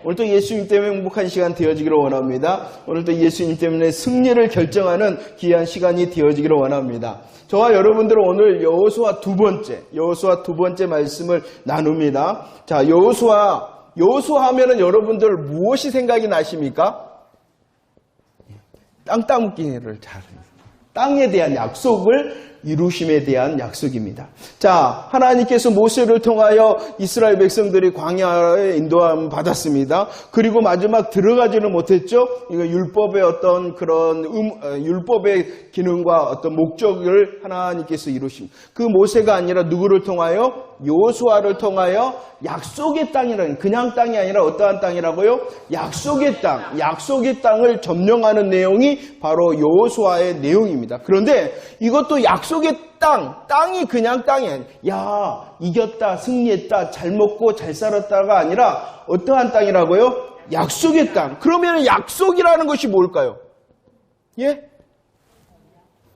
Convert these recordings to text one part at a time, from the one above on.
오늘도 예수님 때문에 행복한 시간 되어지기를 원합니다. 오늘도 예수님 때문에 승리를 결정하는 귀한 시간이 되어지기를 원합니다. 저와 여러분들은 오늘 여호수아 두 번째 말씀을 나눕니다. 자, 여호수아 하면은 여러분들 무엇이 생각이 나십니까? 땅 따먹기를 잘합니다. 땅에 대한 약속을 이루심에 대한 약속입니다. 자, 하나님께서 모세를 통하여 이스라엘 백성들이 광야에 인도함 받았습니다. 그리고 마지막 들어가지는 못했죠. 이거 율법의 어떤 그런 율법의 기능과 어떤 목적을 하나님께서 이루십니다. 그 모세가 아니라 누구를 통하여? 여호수아를 통하여 약속의 땅이라는, 그냥 땅이 아니라 어떠한 땅이라고요? 약속의 땅을 점령하는 내용이 바로 여호수아의 내용입니다. 그런데 이것도 약속의 땅이 그냥 땅이 아니에요. 야, 이겼다, 승리했다, 잘 먹고 잘 살았다가 아니라 어떠한 땅이라고요? 약속의 땅. 그러면 약속이라는 것이 뭘까요? 예?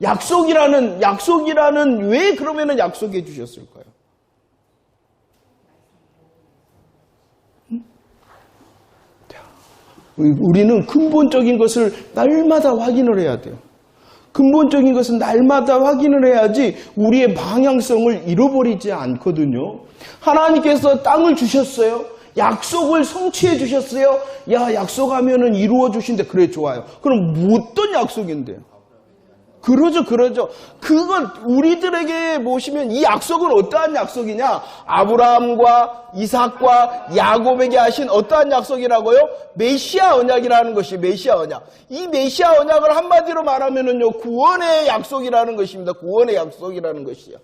약속이라는 왜 그러면은 약속해 주셨을까요? 우리는 근본적인 것을 날마다 확인을 해야 돼요. 근본적인 것은 날마다 확인을 해야지 우리의 방향성을 잃어버리지 않거든요. 하나님께서 땅을 주셨어요. 약속을 성취해 주셨어요. 야, 약속하면은 이루어 주신대. 그래, 좋아요. 그럼 어떤 약속인데요? 그러죠. 그건 우리들에게 보시면 이 약속은 어떠한 약속이냐? 아브라함과 이삭과 야곱에게 하신 어떠한 약속이라고요? 메시아 언약이라는 것이 메시아 언약. 이 메시아 언약을 한마디로 말하면은요, 구원의 약속이라는 것입니다. 구원의 약속이라는 것이요.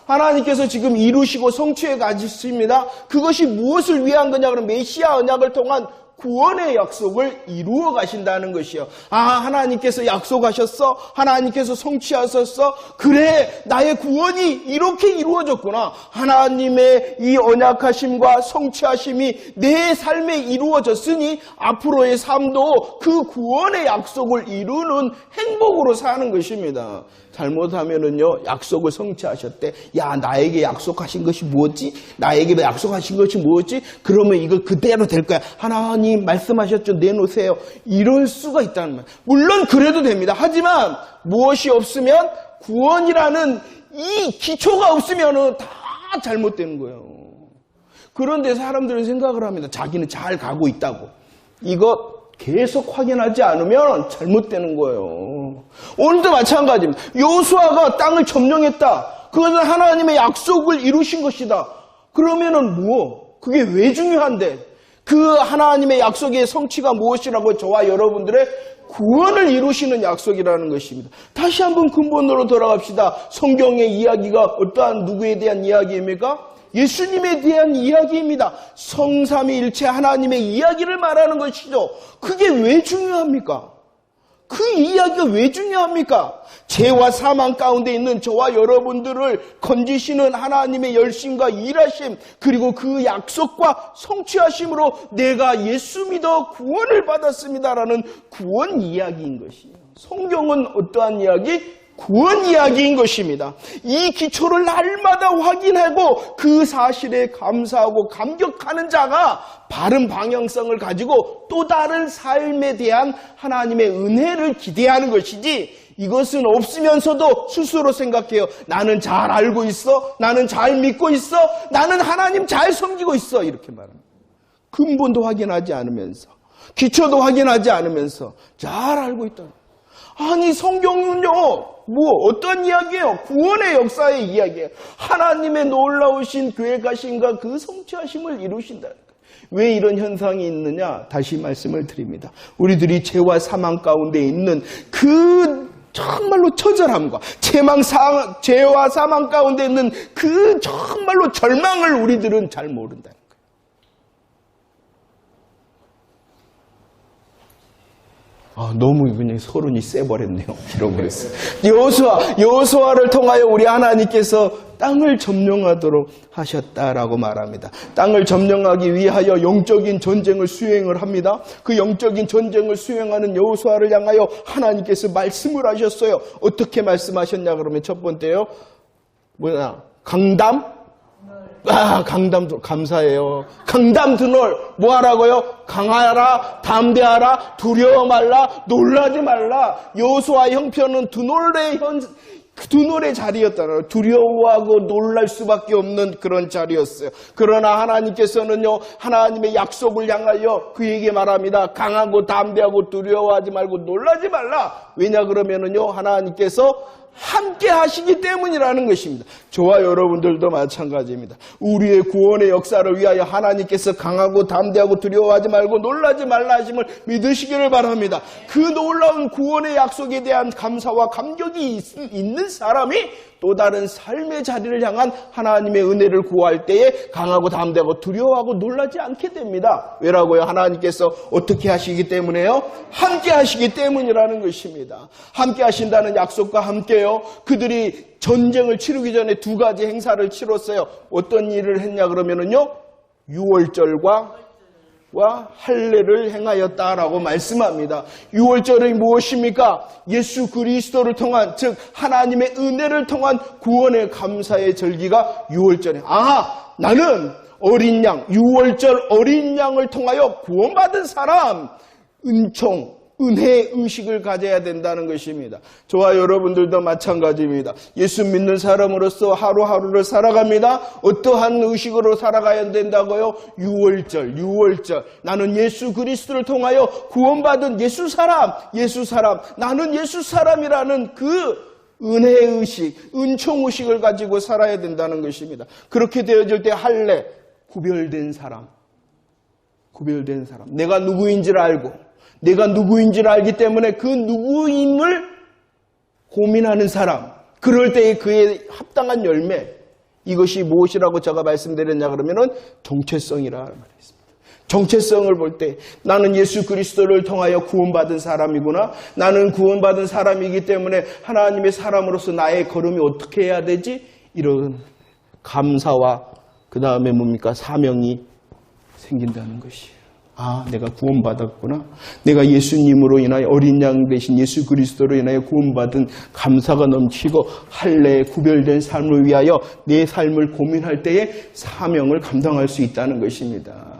하나님께서 지금 이루시고 성취해 가셨습니다. 그것이 무엇을 위한 거냐? 그럼 메시아 언약을 통한 구원의 약속을 이루어 가신다는 것이요. 아, 하나님께서 약속하셨어? 하나님께서 성취하셨어? 그래, 나의 구원이 이렇게 이루어졌구나. 하나님의 이 언약하심과 성취하심이 내 삶에 이루어졌으니 앞으로의 삶도 그 구원의 약속을 이루는 행복으로 사는 것입니다. 잘못하면은요, 약속을 성취하셨대. 야, 나에게 약속하신 것이 뭐지? 나에게 약속하신 것이 뭐지? 그러면 이거 그대로 될 거야. 하나님 말씀하셨죠? 내놓으세요. 이럴 수가 있다는 말. 물론 그래도 됩니다. 하지만 무엇이 없으면 구원이라는 이 기초가 없으면은 다 잘못되는 거예요. 그런데 사람들은 생각을 합니다. 자기는 잘 가고 있다고. 이거 계속 확인하지 않으면 잘못되는 거예요. 오늘도 마찬가지입니다. 여호수아가 땅을 점령했다. 그것은 하나님의 약속을 이루신 것이다. 그러면은 그게 왜 중요한데? 그 하나님의 약속의 성취가 무엇이라고? 저와 여러분들의 구원을 이루시는 약속이라는 것입니다. 다시 한번 근본으로 돌아갑시다. 성경의 이야기가 어떠한 누구에 대한 이야기입니까? 예수님에 대한 이야기입니다. 성삼위일체 하나님의 이야기를 말하는 것이죠. 그게 왜 중요합니까? 그 이야기가 왜 중요합니까? 죄와 사망 가운데 있는 저와 여러분들을 건지시는 하나님의 열심과 일하심, 그리고 그 약속과 성취하심으로 내가 예수 믿어 구원을 받았습니다라는 구원 이야기인 것이에요. 성경은 어떠한 이야기? 구원 이야기인 것입니다. 이 기초를 날마다 확인하고 그 사실에 감사하고 감격하는 자가 바른 방향성을 가지고 또 다른 삶에 대한 하나님의 은혜를 기대하는 것이지, 이것은 없으면서도 스스로 생각해요. 나는 잘 알고 있어. 나는 잘 믿고 있어. 나는 하나님 잘 섬기고 있어. 이렇게 말합니다. 근본도 확인하지 않으면서, 기초도 확인하지 않으면서 잘 알고 있다. 아니, 성경은요, 어떤 이야기예요? 구원의 역사의 이야기예요. 하나님의 놀라우신 계획하심과 그 성취하심을 이루신다는 거예요. 왜 이런 현상이 있느냐? 다시 말씀을 드립니다. 우리들이 죄와 사망 가운데 있는 그 정말로 처절함과 죄와 사망 가운데 있는 그 정말로 절망을 우리들은 잘 모른다는 거예요. 너무 그냥 서론이 세버렸네요. 잃어버렸어요. 여호수아를 통하여 우리 하나님께서 땅을 점령하도록 하셨다라고 말합니다. 땅을 점령하기 위하여 영적인 전쟁을 수행을 합니다. 그 영적인 전쟁을 수행하는 여호수아를 향하여 하나님께서 말씀을 하셨어요. 어떻게 말씀하셨냐 그러면 첫 번째요. 강담? 강담 감사해요. 강담 드놀 뭐 하라고요? 강하라, 담대하라, 두려워 말라, 놀라지 말라. 여호수아 형편은 두놀의 자리였다는, 두려워하고 놀랄 수밖에 없는 그런 자리였어요. 그러나 하나님께서는요, 하나님의 약속을 향하여 그에게 말합니다. 강하고 담대하고 두려워하지 말고 놀라지 말라. 왜냐 그러면은요, 하나님께서 함께 하시기 때문이라는 것입니다. 저와 여러분들도 마찬가지입니다. 우리의 구원의 역사를 위하여 하나님께서 강하고 담대하고 두려워하지 말고 놀라지 말라 하심을 믿으시기를 바랍니다. 그 놀라운 구원의 약속에 대한 감사와 감격이 있는 사람이 또 다른 삶의 자리를 향한 하나님의 은혜를 구할 때에 강하고 담대하고 두려워하고 놀라지 않게 됩니다. 왜라고요? 하나님께서 어떻게 하시기 때문에요? 함께 하시기 때문이라는 것입니다. 함께 하신다는 약속과 함께요. 그들이 전쟁을 치르기 전에 두 가지 행사를 치렀어요. 어떤 일을 했냐 그러면은요, 유월절과 할례를 행하였다라고 말씀합니다. 유월절이 무엇입니까? 예수 그리스도를 통한, 즉 하나님의 은혜를 통한 구원의 감사의 절기가 유월절이에요. 나는 어린 양, 유월절 어린 양을 통하여 구원받은 사람, 은혜의 의식을 가져야 된다는 것입니다. 저와 여러분들도 마찬가지입니다. 예수 믿는 사람으로서 하루하루를 살아갑니다. 어떠한 의식으로 살아가야 된다고요? 유월절. 나는 예수 그리스도를 통하여 구원받은 예수 사람. 나는 예수 사람이라는 그 은혜의 의식, 은총 의식을 가지고 살아야 된다는 것입니다. 그렇게 되어질 때 할례, 구별된 사람. 내가 누구인지를 알기 때문에 그 누구임을 고민하는 사람. 그럴 때에 그의 합당한 열매. 이것이 무엇이라고 제가 말씀드렸냐 그러면은 정체성이라 말했습니다. 정체성을 볼 때 나는 예수 그리스도를 통하여 구원받은 사람이구나. 나는 구원받은 사람이기 때문에 하나님의 사람으로서 나의 걸음이 어떻게 해야 되지? 이런 감사와 그 다음에 뭡니까? 사명이 생긴다는 것이에요. 내가 구원받았구나. 내가 예수님으로 인하여 어린 양 되신 예수 그리스도로 인하여 구원받은 감사가 넘치고 할례에 구별된 삶을 위하여 내 삶을 고민할 때에 사명을 감당할 수 있다는 것입니다.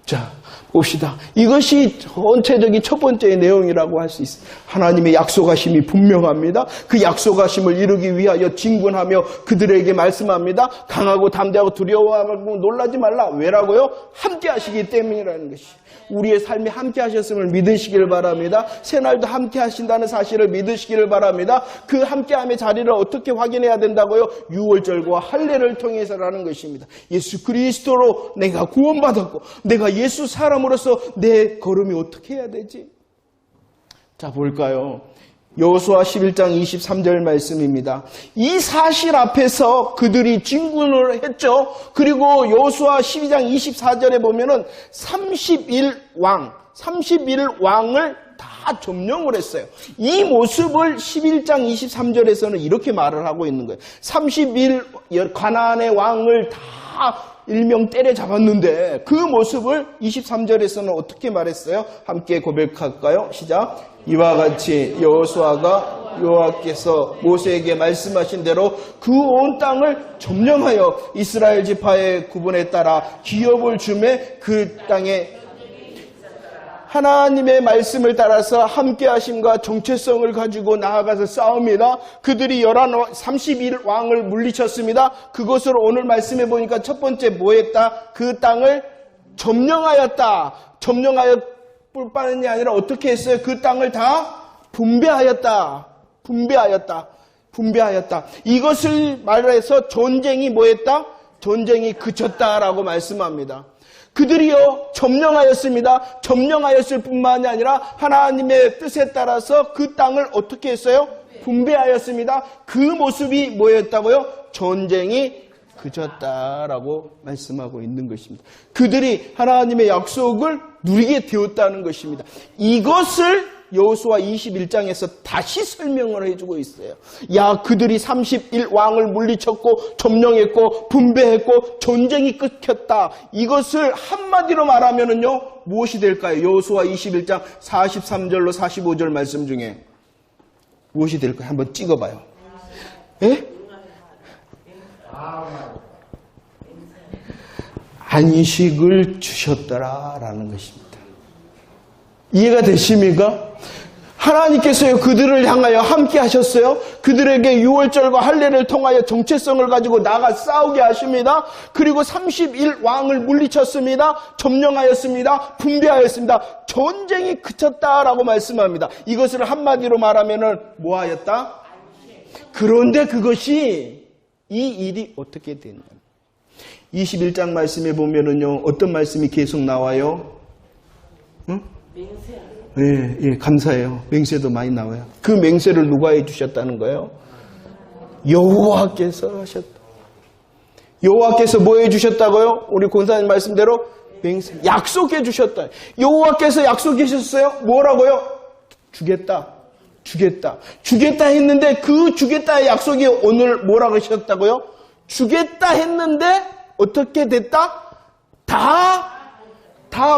자, 봅시다. 이것이 전체적인 첫 번째 내용이라고 할 수 있습니다. 하나님의 약속하심이 분명합니다. 그 약속하심을 이루기 위하여 진군하며 그들에게 말씀합니다. 강하고 담대하고 두려워하고 놀라지 말라. 왜라고요? 함께 하시기 때문이라는 것이. 우리의 삶에 함께 하셨음을 믿으시길 바랍니다. 새날도 함께 하신다는 사실을 믿으시기를 바랍니다. 그 함께함의 자리를 어떻게 확인해야 된다고요? 유월절과 할례를 통해서라는 것입니다. 예수 그리스도로 내가 구원받았고 내가 예수 사람으로서 내 걸음이 어떻게 해야 되지? 자, 볼까요? 여호수아 11장 23절 말씀입니다. 이 사실 앞에서 그들이 진군을 했죠. 그리고 여호수아 12장 24절에 보면은 31왕을 다 점령을 했어요. 이 모습을 11장 23절에서는 이렇게 말을 하고 있는 거예요. 가나안의 왕을 다 일명 때려잡았는데 그 모습을 23절에서는 어떻게 말했어요? 함께 고백할까요? 시작. 이와 같이 여호수아가 여호와께서 모세에게 말씀하신 대로 그 온 땅을 점령하여 이스라엘 지파의 구분에 따라 기업을 주매 그 땅에 하나님의 말씀을 따라서 함께하심과 정체성을 가지고 나아가서 싸웁니다. 그들이 31왕을 물리쳤습니다. 그것을 오늘 말씀해 보니까 첫 번째 뭐 했다? 그 땅을 점령하였다. 점령하여 뿐만이 아니라 어떻게 했어요? 그 땅을 다 분배하였다. 이것을 말해서 전쟁이 뭐 했다? 전쟁이 그쳤다라고 말씀합니다. 그들이요 점령하였습니다. 점령하였을 뿐만이 아니라 하나님의 뜻에 따라서 그 땅을 어떻게 했어요? 분배하였습니다. 그 모습이 뭐였다고요? 전쟁이 그쳤다라고 말씀하고 있는 것입니다. 그들이 하나님의 약속을 누리게 되었다는 것입니다. 이것을 여호수아 21장에서 다시 설명을 해주고 있어요. 그들이 31왕을 물리쳤고 점령했고 분배했고 전쟁이 끊겼다. 이것을 한마디로 말하면은요 무엇이 될까요? 여호수아 21장 43절로 45절 말씀 중에 무엇이 될까요? 한번 찍어봐요. 예? 안식을 주셨더라라는 것입니다. 이해가 되십니까? 하나님께서요 그들을 향하여 함께 하셨어요. 그들에게 유월절과 할례를 통하여 정체성을 가지고 나가 싸우게 하십니다. 그리고 30일 왕을 물리쳤습니다. 점령하였습니다. 분배하였습니다. 전쟁이 그쳤다라고 말씀합니다. 이것을 한마디로 말하면은 뭐하였다? 그런데 그것이 이 일이 어떻게 됐냐? 21장 말씀에 보면은요 어떤 말씀이 계속 나와요? 응? 예, 감사해요. 맹세도 많이 나와요. 그 맹세를 누가 해주셨다는 거예요? 여호와께서 하셨다. 여호와께서 뭐 해주셨다고요? 우리 권사님 말씀대로 맹세, 약속해 주셨다. 여호와께서 약속해 주셨어요? 뭐라고요? 주겠다. 주겠다 했는데 그 주겠다의 약속이 오늘 뭐라고 하셨다고요? 주겠다 했는데 어떻게 됐다? 다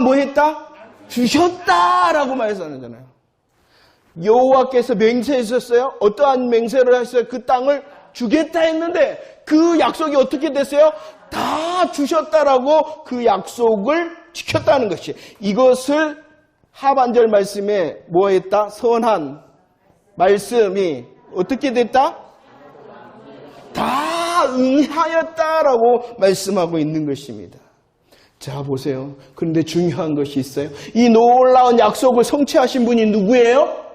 뭐 했다? 주셨다라고 말씀하잖아요. 여호와께서 맹세하셨어요. 어떠한 맹세를 하셨어요? 그 땅을 주겠다 했는데 그 약속이 어떻게 됐어요? 다 주셨다라고 그 약속을 지켰다는 것이. 이것을 하반절 말씀에 뭐 했다? 선한 말씀이 어떻게 됐다? 다 응하였다라고 말씀하고 있는 것입니다. 자, 보세요. 그런데 중요한 것이 있어요. 이 놀라운 약속을 성취하신 분이 누구예요?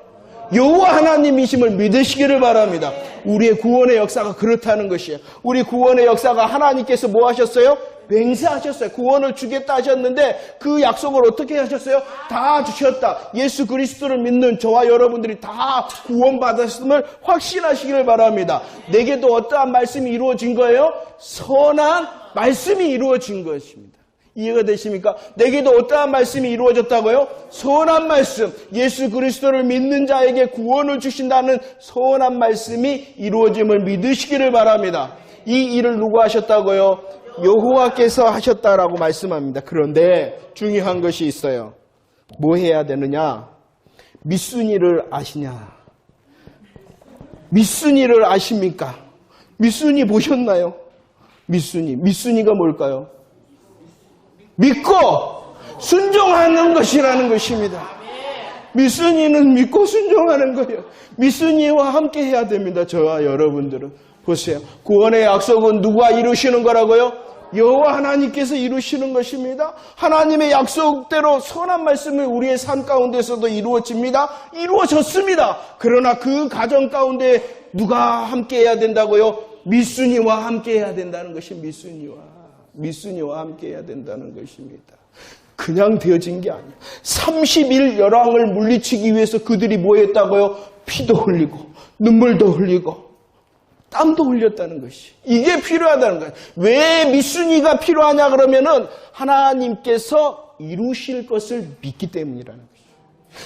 여호와 하나님이심을 믿으시기를 바랍니다. 우리의 구원의 역사가 그렇다는 것이에요. 우리 구원의 역사가 하나님께서 뭐 하셨어요? 맹세하셨어요. 구원을 주겠다 하셨는데 그 약속을 어떻게 하셨어요? 다 주셨다. 예수 그리스도를 믿는 저와 여러분들이 다 구원받았음을 확신하시기를 바랍니다. 내게도 어떠한 말씀이 이루어진 거예요? 선한 말씀이 이루어진 것입니다. 이해가 되십니까? 내게도 어떠한 말씀이 이루어졌다고요? 선한 말씀, 예수 그리스도를 믿는 자에게 구원을 주신다는 선한 말씀이 이루어짐을 믿으시기를 바랍니다. 이 일을 누가 하셨다고요? 여호와께서 하셨다라고 말씀합니다. 그런데 중요한 것이 있어요. 뭐 해야 되느냐? 미순이를 아시냐? 미순이를 아십니까? 미순이 보셨나요? 미순이가 뭘까요? 믿고 순종하는 것이라는 것입니다. 미순이는 믿고 순종하는 거예요. 미순이와 함께 해야 됩니다. 저와 여러분들은. 보세요. 구원의 약속은 누가 이루시는 거라고요? 여호와 하나님께서 이루시는 것입니다. 하나님의 약속대로 선한 말씀이 우리의 삶 가운데서도 이루어집니다. 이루어졌습니다. 그러나 그 가정 가운데 누가 함께 해야 된다고요? 미순이와 함께 해야 된다는 것이 미순이와 함께 해야 된다는 것입니다. 그냥 되어진 게 아니에요. 30일 열왕을 물리치기 위해서 그들이 뭐 했다고요? 피도 흘리고 눈물도 흘리고 땀도 흘렸다는 것이. 이게 필요하다는 거예요. 왜 미순이가 필요하냐 그러면은 하나님께서 이루실 것을 믿기 때문이라는 것이에요.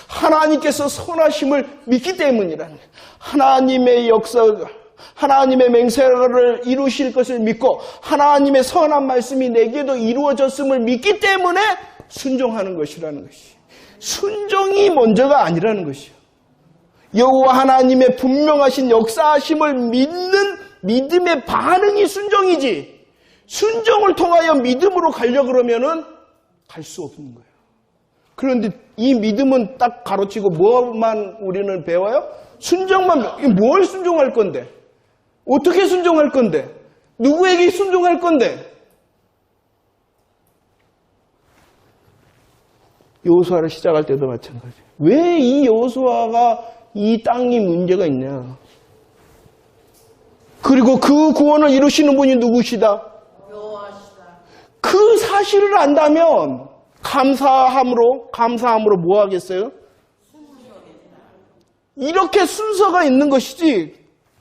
하나님께서 선하심을 믿기 때문이라는 거예요. 하나님의 역사가 하나님의 맹세를 이루실 것을 믿고 하나님의 선한 말씀이 내게도 이루어졌음을 믿기 때문에 순종하는 것이라는 것이. 순종이 먼저가 아니라는 것이요. 여호와 하나님의 분명하신 역사하심을 믿는 믿음의 반응이 순종이지. 순종을 통하여 믿음으로 가려고 그러면은 갈 수 없는 거예요. 그런데 이 믿음은 딱 가로치고 뭐만 우리는 배워요? 순종만. 뭘 순종할 건데? 어떻게 순종할 건데? 누구에게 순종할 건데? 여호수아를 시작할 때도 마찬가지예요. 왜 이 여호수아가 이 땅이 문제가 있냐? 그리고 그 구원을 이루시는 분이 누구시다? 여호와시다. 그 사실을 안다면 감사함으로 뭐 하겠어요? 이렇게 순서가 있는 것이지.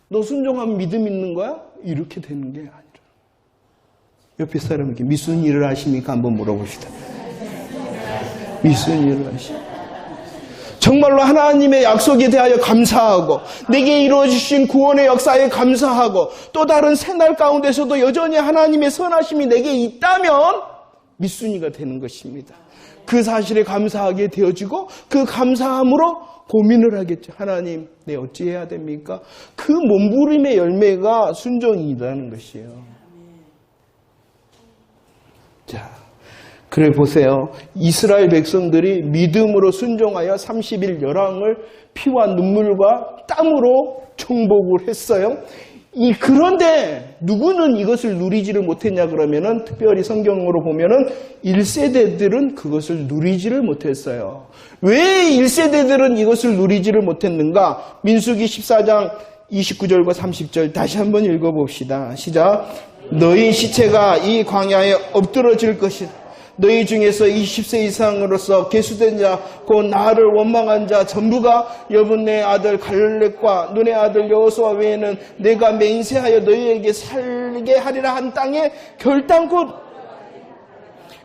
너 순종하면 믿음 있는 거야? 이렇게 되는 게 아니라. 옆에 사람에게 무슨 일을 하십니까? 한번 물어봅시다. 무슨 일을 하십니까? 정말로 하나님의 약속에 대하여 감사하고 내게 이루어주신 구원의 역사에 감사하고 또 다른 새날 가운데서도 여전히 하나님의 선하심이 내게 있다면 미순이가 되는 것입니다. 그 사실에 감사하게 되어지고 그 감사함으로 고민을 하겠죠. 하나님, 내 어찌해야 됩니까? 그 몸부림의 열매가 순종이라는 것이에요. 자, 그래 보세요. 이스라엘 백성들이 믿음으로 순종하여 30일 열왕을 피와 눈물과 땀으로 정복을 했어요. 그런데 누구는 이것을 누리지를 못했냐 그러면은 특별히 성경으로 보면은 1세대들은 그것을 누리지를 못했어요. 왜 1세대들은 이것을 누리지를 못했는가? 민수기 14장 29절과 30절 다시 한번 읽어봅시다. 시작. 너희 시체가 이 광야에 엎드러질 것이다. 너희 중에서 20세 이상으로서 계수된 자, 곧 나를 원망한 자 전부가 여분네 아들 갈렙과 눈의 아들 여호수아 외에는 내가 맹세하여 너희에게 살게 하리라 한 땅에 결단코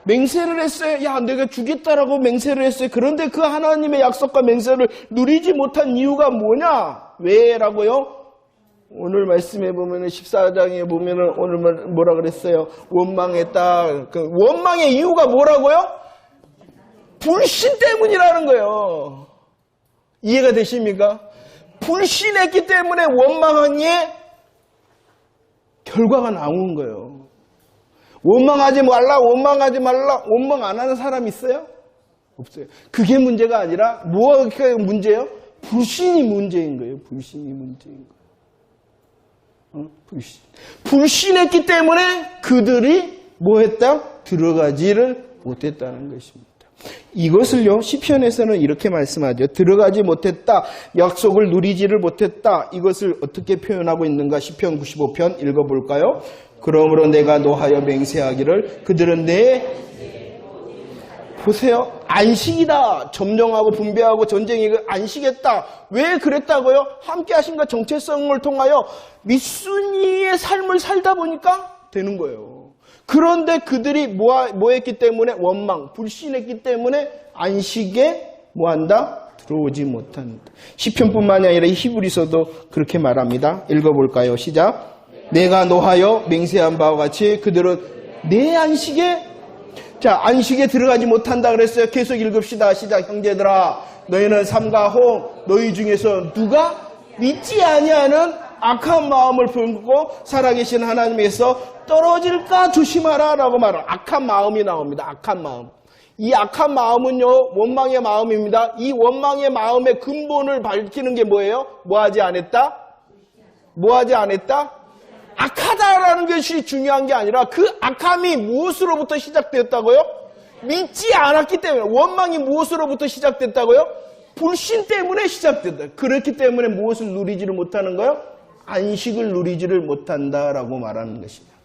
맹세를 했어요. 야, 내가 주겠다라고 맹세를 했어요. 그런데 그 하나님의 약속과 맹세를 누리지 못한 이유가 뭐냐? 왜라고요? 오늘 말씀해 보면은 14장에 보면은 오늘 뭐라 그랬어요? 원망했다. 그 원망의 이유가 뭐라고요? 불신 때문이라는 거예요. 이해가 되십니까? 불신했기 때문에 원망의 결과가 나온 거예요. 원망하지 말라, 원망하지 말라. 원망 안 하는 사람 있어요? 없어요. 그게 문제가 아니라 뭐가 문제예요? 불신이 문제인 거예요. 불신이 문제인 거예요. 불신했기 때문에 그들이 뭐했다? 들어가지를 못했다는 것입니다. 이것을요 시편에서는 이렇게 말씀하죠. 들어가지 못했다, 약속을 누리지를 못했다. 이것을 어떻게 표현하고 있는가? 시편 95편 읽어볼까요? 그러므로 내가 노하여 맹세하기를 그들은 보세요. 안식이다. 점령하고 분배하고 전쟁이 안식했다. 왜 그랬다고요? 함께 하신과 정체성을 통하여 미순이의 삶을 살다 보니까 되는 거예요. 그런데 그들이 뭐했기 때문에 원망, 불신했기 때문에 안식에 뭐한다? 들어오지 못한다. 시편뿐만이 아니라 히브리서도 그렇게 말합니다. 읽어볼까요? 시작. 내가 노하여 맹세한 바와 같이 그들은 내 안식에 안식에 들어가지 못한다 그랬어요. 계속 읽읍시다. 시작. 형제들아, 너희는 삼가 홍, 너희 중에서 누가 믿지 아니하는 악한 마음을 품고 살아계신 하나님에서 떨어질까 조심하라 라고 말해요. 악한 마음이 나옵니다. 악한 마음. 이 악한 마음은요, 원망의 마음입니다. 이 원망의 마음의 근본을 밝히는 게 뭐예요? 뭐하지 않았다? 뭐하지 않았다? 악하다라는 것이 중요한 게 아니라 그 악함이 무엇으로부터 시작되었다고요? 믿지 않았기 때문에. 원망이 무엇으로부터 시작됐다고요? 불신 때문에 시작됐다. 그렇기 때문에 무엇을 누리지를 못하는 거예요? 안식을 누리지를 못한다라고 말하는 것입니다.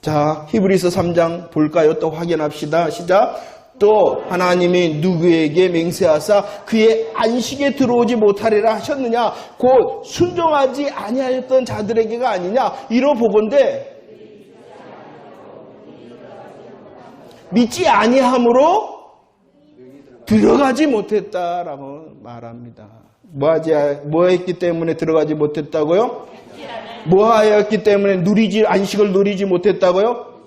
자, 히브리서 3장 볼까요? 또 확인합시다. 시작. 또 하나님이 누구에게 맹세하사 그의 안식에 들어오지 못하리라 하셨느냐? 곧 순종하지 아니하였던 자들에게가 아니냐? 이러보건대 믿지 아니함으로 들어가지 못했다라고 말합니다. 뭐했기 때문에 들어가지 못했다고요? 뭐하였기 때문에 안식을 누리지 못했다고요?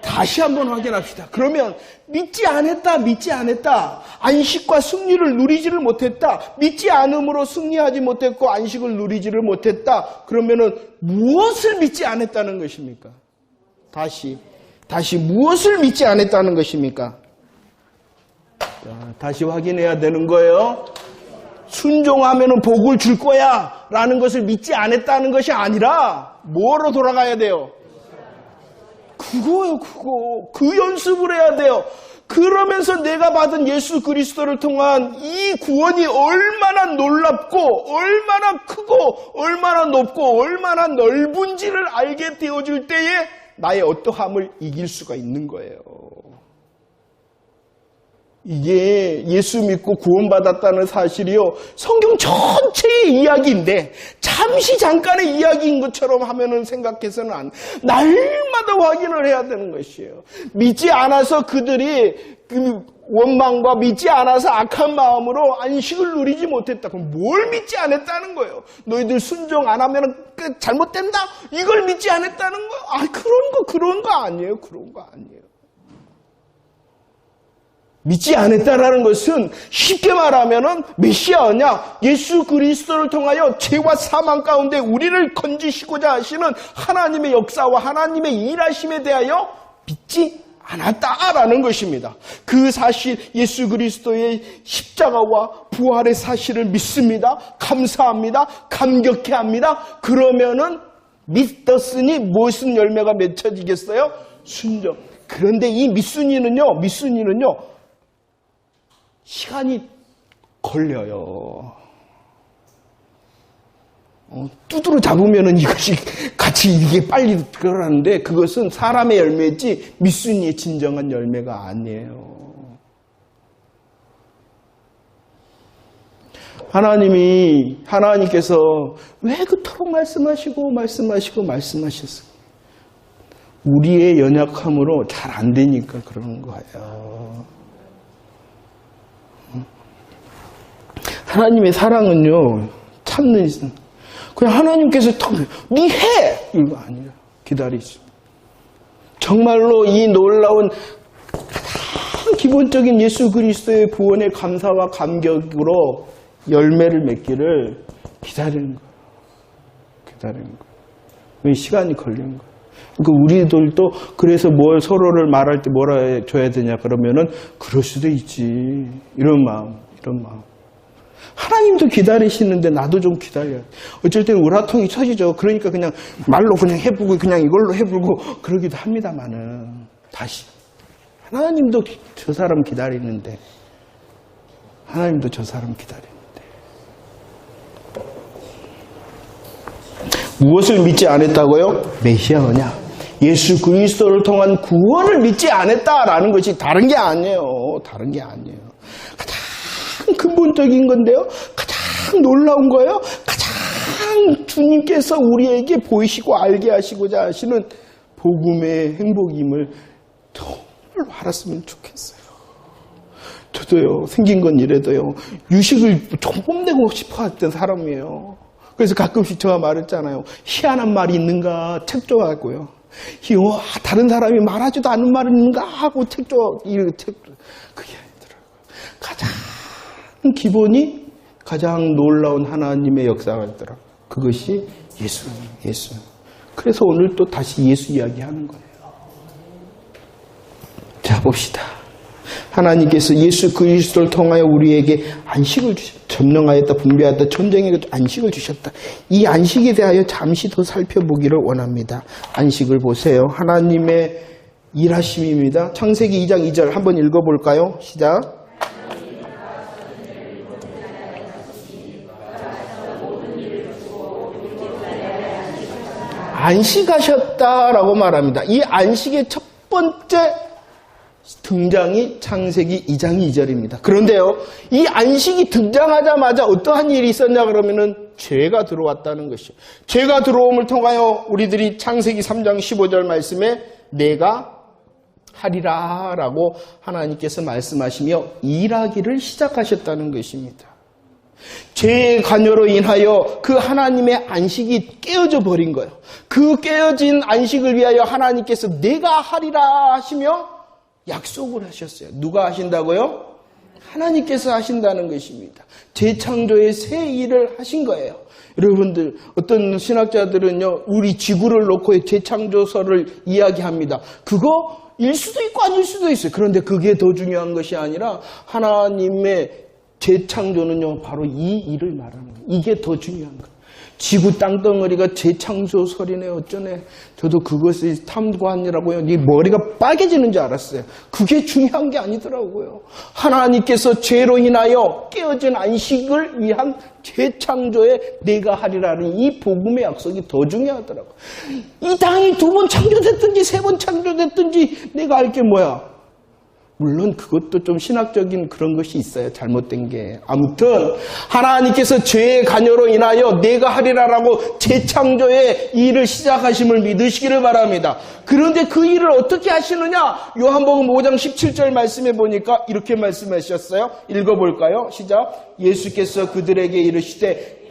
다시 한번 확인합시다. 그러면 믿지 않았다. 안식과 승리를 누리지를 못했다. 믿지 않음으로 승리하지 못했고 안식을 누리지를 못했다. 그러면은 무엇을 믿지 않았다는 것입니까? 다시 무엇을 믿지 않았다는 것입니까? 자, 다시 확인해야 되는 거예요. 순종하면은 복을 줄 거야 라는 것을 믿지 않았다는 것이 아니라 뭐로 돌아가야 돼요? 그거요. 그 연습을 해야 돼요. 그러면서 내가 받은 예수 그리스도를 통한 이 구원이 얼마나 놀랍고 얼마나 크고 얼마나 높고 얼마나 넓은지를 알게 되어질 때에 나의 어떠함을 이길 수가 있는 거예요. 이게 예수 믿고 구원받았다는 사실이요, 성경 전체의 이야기인데 잠시 잠깐의 이야기인 것처럼 하면은 생각해서는 날마다 확인을 해야 되는 것이에요. 믿지 않아서 그들이 그 원망과 믿지 않아서 악한 마음으로 안식을 누리지 못했다. 그럼 뭘 믿지 않았다는 거예요? 너희들 순종 안 하면 잘못된다? 이걸 믿지 않았다는 거? 그런 거 아니에요. 그런 거 아니에요. 믿지 않았다라는 것은 쉽게 말하면은 메시아냐, 예수 그리스도를 통하여 죄와 사망 가운데 우리를 건지시고자 하시는 하나님의 역사와 하나님의 일하심에 대하여 믿지 않았다라는 것입니다. 그 사실, 예수 그리스도의 십자가와 부활의 사실을 믿습니다. 감사합니다. 감격해합니다. 그러면은 믿었으니 무슨 열매가 맺혀지겠어요? 순종. 그런데 이 미순이는요, 시간이 걸려요. 두드러 잡으면은 이것이 같이 이게 빨리 들어가는데 그것은 사람의 열매지 미순이의 진정한 열매가 아니에요. 하나님께서 왜 그토록 말씀하셨어요? 우리의 연약함으로 잘 안 되니까 그러는 거예요. 하나님의 사랑은요, 참는, 그냥 하나님께서 네 해! 이거 아니에요. 기다리죠. 정말로 이 놀라운 가장 기본적인 예수 그리스도의 구원의 감사와 감격으로 열매를 맺기를 기다리는 거예요. 왜 시간이 걸리는 거예요. 그러니까 우리들도 그래서 뭘 서로를 말할 때 뭐라 해줘야 되냐 그러면은 그럴 수도 있지. 이런 마음. 하나님도 기다리시는데 나도 좀 기다려요. 어쩔 때는 우라통이 쳐지죠. 그러니까 그냥 말로 그냥 해보고 그냥 이걸로 해보고 그러기도 합니다만은 다시 하나님도 저 사람 기다리는데 무엇을 믿지 않았다고요? 메시아냐? 예수 그리스도를 통한 구원을 믿지 않았다라는 것이 다른 게 아니에요. 가장 근본적인 건데요. 가장 놀라운 거예요. 가장 주님께서 우리에게 보이시고 알게 하시고자 하시는 복음의 행복임을 정말 알았으면 좋겠어요. 저도요. 생긴 건 이래도요. 유식을 좀 뽐내고 싶어 했던 사람이에요. 그래서 가끔씩 제가 말했잖아요. 희한한 말이 있는가 책조하고요. 다른 사람이 말하지도 않은 말이 있는가 하고 그게 아니더라고요. 가장 기본이 가장 놀라운 하나님의 역사가 있더라고요. 그것이 예수. 그래서 오늘 또 다시 예수 이야기하는 거예요. 자, 봅시다. 하나님께서 예수 그리스도를 통하여 우리에게 안식을 주셨다. 점령하였다, 분배하였다, 전쟁에게 안식을 주셨다. 이 안식에 대하여 잠시 더 살펴보기를 원합니다. 안식을 보세요. 하나님의 일하심입니다. 창세기 2장 2절 한번 읽어볼까요? 시작. 안식하셨다라고 말합니다. 이 안식의 첫 번째 등장이 창세기 2장 2절입니다. 그런데요, 이 안식이 등장하자마자 어떠한 일이 있었냐 그러면은 죄가 들어왔다는 것이요. 죄가 들어옴을 통하여 우리들이 창세기 3장 15절 말씀에 내가 하리라 라고 하나님께서 말씀하시며 일하기를 시작하셨다는 것입니다. 죄의 관여로 인하여 그 하나님의 안식이 깨어져 버린 거예요. 그 깨어진 안식을 위하여 하나님께서 내가 하리라 하시며 약속을 하셨어요. 누가 하신다고요? 하나님께서 하신다는 것입니다. 재창조의 새 일을 하신 거예요. 여러분들, 어떤 신학자들은요, 우리 지구를 놓고 재창조설을 이야기합니다. 그거 일 수도 있고 아닐 수도 있어요. 그런데 그게 더 중요한 것이 아니라 하나님의 재창조는요, 바로 이 일을 말하는 거예요. 이게 더 중요한 거예요. 지구 땅덩어리가 재창조설이네 어쩌네. 저도 그것을 탐구하느라고요. 네 머리가 빨개지는 줄 알았어요. 그게 중요한 게 아니더라고요. 하나님께서 죄로 인하여 깨어진 안식을 위한 재창조에 내가 하리라는 이 복음의 약속이 더 중요하더라고요. 이 땅이 2번 창조됐든지 3번 창조됐든지 내가 알 게 뭐야? 물론 그것도 좀 신학적인 그런 것이 있어요. 잘못된 게. 아무튼 하나님께서 죄의 관여로 인하여 내가 하리라라고 재창조의 일을 시작하심을 믿으시기를 바랍니다. 그런데 그 일을 어떻게 하시느냐? 요한복음 5장 17절 말씀해 보니까 이렇게 말씀하셨어요. 읽어볼까요? 시작. 예수께서 그들에게 이르시되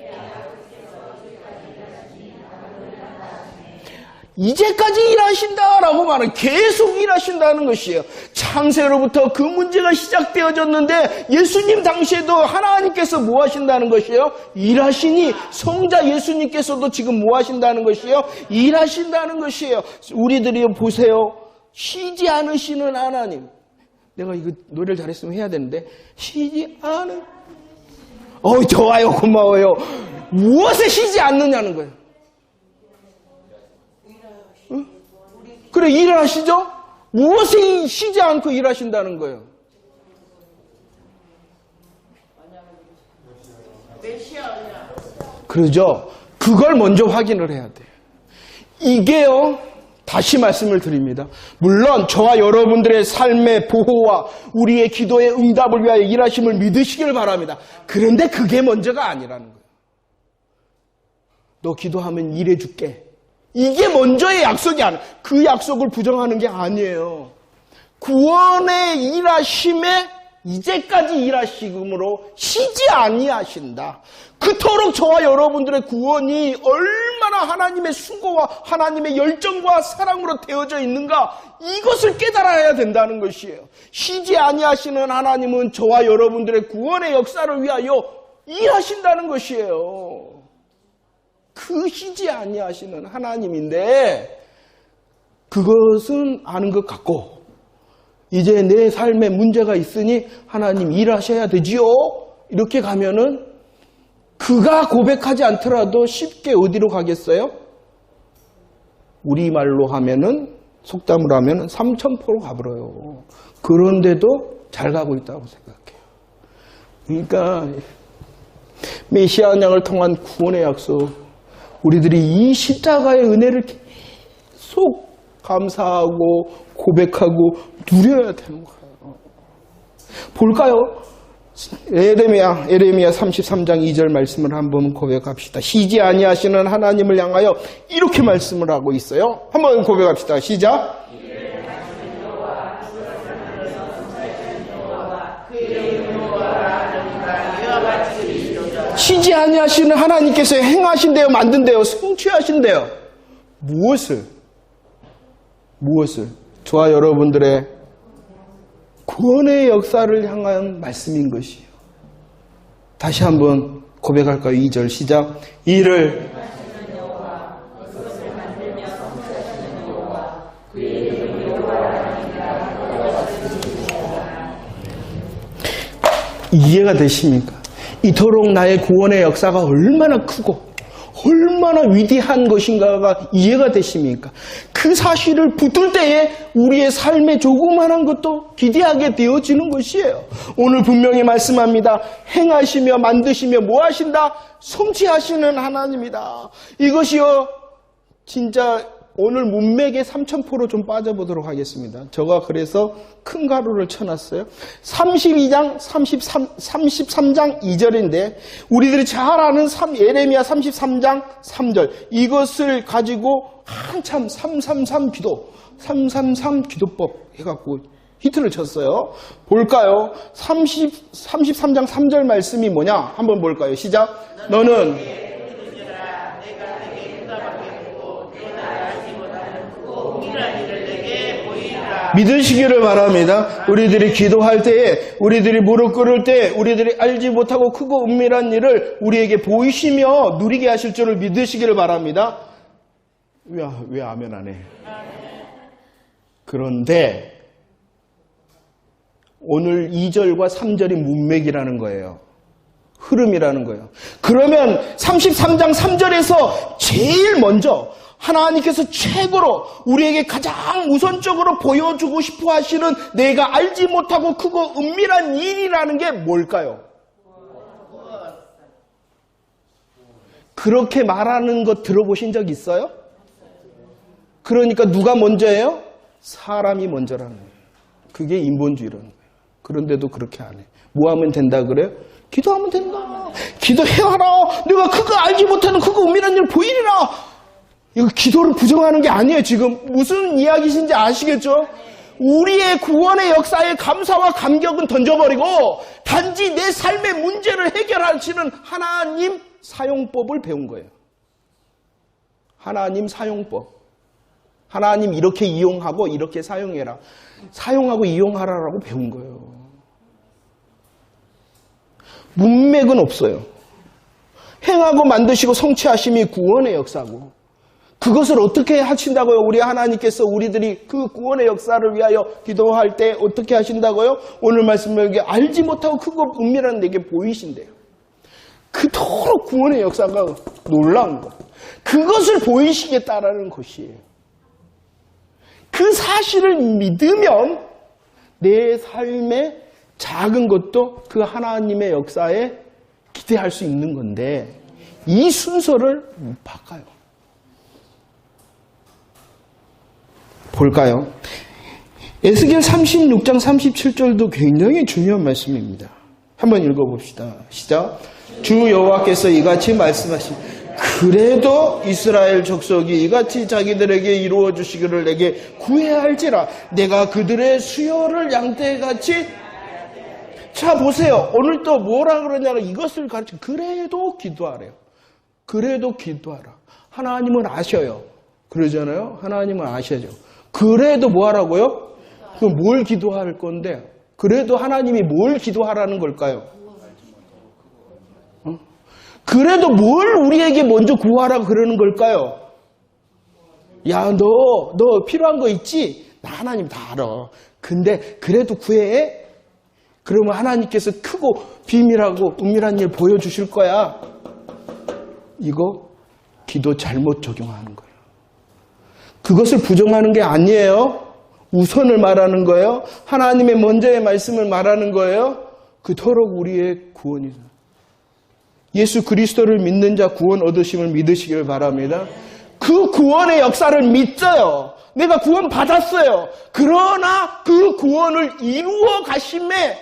이제까지 일하신다라고 말하는, 계속 일하신다는 것이에요. 창세로부터 그 문제가 시작되어졌는데 예수님 당시에도 하나님께서 뭐 하신다는 것이에요? 일하시니 성자 예수님께서도 지금 뭐 하신다는 것이에요? 일하신다는 것이에요. 우리들이 보세요. 쉬지 않으시는 하나님. 내가 이거 노래를 잘했으면 해야 되는데, 쉬지 않은. 좋아요, 고마워요. 무엇에 쉬지 않느냐는 거예요. 응? 그래, 일하시죠? 무엇에 쉬지 않고 일하신다는 거예요? 그러죠? 그걸 먼저 확인을 해야 돼요. 이게요, 다시 말씀을 드립니다. 물론 저와 여러분들의 삶의 보호와 우리의 기도의 응답을 위하여 일하심을 믿으시길 바랍니다. 그런데 그게 먼저가 아니라는 거예요. 너 기도하면 일해줄게. 이게 먼저의 약속이 아니에요. 그 약속을 부정하는 게 아니에요. 구원의 일하심에 이제까지 일하심으로 쉬지 아니하신다. 그토록 저와 여러분들의 구원이 얼마나 하나님의 수고와 하나님의 열정과 사랑으로 되어져 있는가, 이것을 깨달아야 된다는 것이에요. 쉬지 아니하시는 하나님은 저와 여러분들의 구원의 역사를 위하여 일하신다는 것이에요. 그 쉬지 아니하시는 하나님인데, 그것은 아는 것 같고, 이제 내 삶에 문제가 있으니 하나님 일하셔야 되지요? 이렇게 가면은 그가 고백하지 않더라도 쉽게 어디로 가겠어요? 우리말로 하면은, 속담으로 하면은 삼천포로 가버려요. 그런데도 잘 가고 있다고 생각해요. 그러니까 메시아 언약을 통한 구원의 약속, 우리들이 이 십자가의 은혜를 계속 감사하고 고백하고 누려야 되는 거예요. 볼까요? 에레미야 33장 2절 말씀을 한번 고백합시다. 쉬지 아니하시는 하나님을 향하여 이렇게 말씀을 하고 있어요. 한번 고백합시다. 시작. 쉬지 아니하시는 하나님께서 행하신대요, 만든대요, 성취하신대요. 무엇을? 저와 여러분들의 구원의 역사를 향한 말씀인 것이에요. 다시 한번 고백할까요? 2절 시작. 이를 이해가 되십니까? 이토록 나의 구원의 역사가 얼마나 크고 얼마나 위대한 것인가가 이해가 되십니까? 그 사실을 붙들 때에 우리의 삶의 조그마한 것도 기대하게 되어지는 것이에요. 오늘 분명히 말씀합니다. 행하시며 만드시며 뭐 하신다? 성취하시는 하나님이다. 이것이요, 진짜 오늘 문맥의 삼천포로 좀 빠져보도록 하겠습니다. 제가 그래서 큰 가루를 쳐놨어요. 32장 33장 2절인데 우리들이 잘 아는 예레미야 33장 3절, 이것을 가지고 한참 333 기도법 해갖고 히트를 쳤어요. 볼까요? 33장 3절 말씀이 뭐냐? 한번 볼까요? 시작. 너는 믿으시기를 바랍니다. 우리들이 기도할 때에, 우리들이 무릎 꿇을 때, 우리들이 알지 못하고 크고 은밀한 일을 우리에게 보이시며 누리게 하실 줄을 믿으시기를 바랍니다. 왜 아멘 안 해? 그런데 오늘 2절과 3절이 문맥이라는 거예요. 흐름이라는 거예요. 그러면 33장 3절에서 제일 먼저 하나님께서 최고로 우리에게 가장 우선적으로 보여주고 싶어 하시는 내가 알지 못하고 크고 은밀한 일이라는 게 뭘까요? 그렇게 말하는 거 들어보신 적 있어요? 그러니까 누가 먼저예요? 사람이 먼저라는 거예요. 그게 인본주의라는 거예요. 그런데도 그렇게 안 해. 뭐 하면 된다 그래요? 기도하면 된다. 기도해라. 내가 그거 알지 못하는 그거 은밀한 일 보이리라. 이거 기도를 부정하는 게 아니에요. 지금 무슨 이야기신지 아시겠죠? 우리의 구원의 역사에 감사와 감격은 던져버리고 단지 내 삶의 문제를 해결하시는 하나님 사용법을 배운 거예요. 하나님 사용법. 하나님 이렇게 이용하고 이렇게 사용해라. 사용하고 이용하라라고 배운 거예요. 문맥은 없어요. 행하고 만드시고 성취하심이 구원의 역사고, 그것을 어떻게 하신다고요? 우리 하나님께서 우리들이 그 구원의 역사를 위하여 기도할 때 어떻게 하신다고요? 오늘 말씀을 알지 못하고 크고 은밀한 내게 보이신대요. 그토록 구원의 역사가 놀라운 것. 그것을 보이시겠다라는 것이에요. 그 사실을 믿으면 내 삶의 작은 것도 그 하나님의 역사에 기대할 수 있는 건데 이 순서를 못 바꿔요. 볼까요? 에스겔 36장 37절도 굉장히 중요한 말씀입니다. 한번 읽어봅시다. 시작. 주 여호와께서 이같이 말씀하신 그래도 이스라엘 족속이 이같이 자기들에게 이루어 주시기를 내게 구해야 할지라 내가 그들의 수요를 양떼같이 자 보세요. 오늘 또 뭐라 그러냐면 이것을 가르쳐 그래도 기도하래요. 그래도 기도하라. 하나님은 아셔요. 그러잖아요. 하나님은 아셔죠. 그래도 뭐 하라고요? 그럼 뭘 기도할 건데 그래도 하나님이 뭘 기도하라는 걸까요? 그래도 뭘 우리에게 먼저 구하라고 그러는 걸까요? 야, 너 필요한 거 있지? 나 하나님 다 알아. 근데 그래도 구해? 그러면 하나님께서 크고 비밀하고 은밀한 일 보여주실 거야. 이거 기도 잘못 적용하는 거예요. 그것을 부정하는 게 아니에요. 우선을 말하는 거예요. 하나님의 먼저의 말씀을 말하는 거예요. 그토록 우리의 구원이다. 예수 그리스도를 믿는 자 구원 얻으심을 믿으시길 바랍니다. 그 구원의 역사를 믿어요. 내가 구원 받았어요. 그러나 그 구원을 이루어 가심에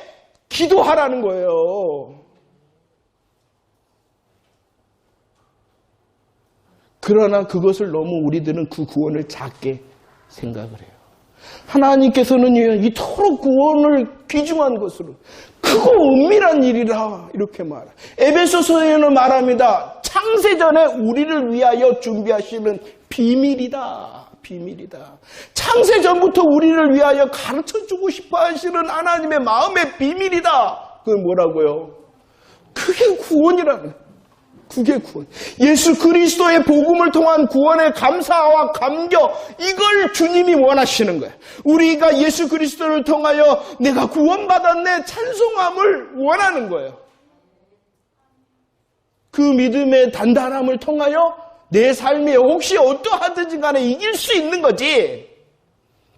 기도하라는 거예요. 그러나 그것을 너무 우리들은 그 구원을 작게 생각을 해요. 하나님께서는 이토록 구원을 귀중한 것으로 크고 은밀한 일이라 이렇게 말해요. 에베소서에는 말합니다. 창세전에 우리를 위하여 준비하시는 비밀이다. 비밀이다. 창세전부터 우리를 위하여 가르쳐주고 싶어 하시는 하나님의 마음의 비밀이다. 그게 뭐라고요? 그게 구원이라는 그게 구원. 예수 그리스도의 복음을 통한 구원의 감사와 감격 이걸 주님이 원하시는 거예요. 우리가 예수 그리스도를 통하여 내가 구원받았네 찬송함을 원하는 거예요. 그 믿음의 단단함을 통하여 내 삶에 혹시 어떠하든지 간에 이길 수 있는 거지.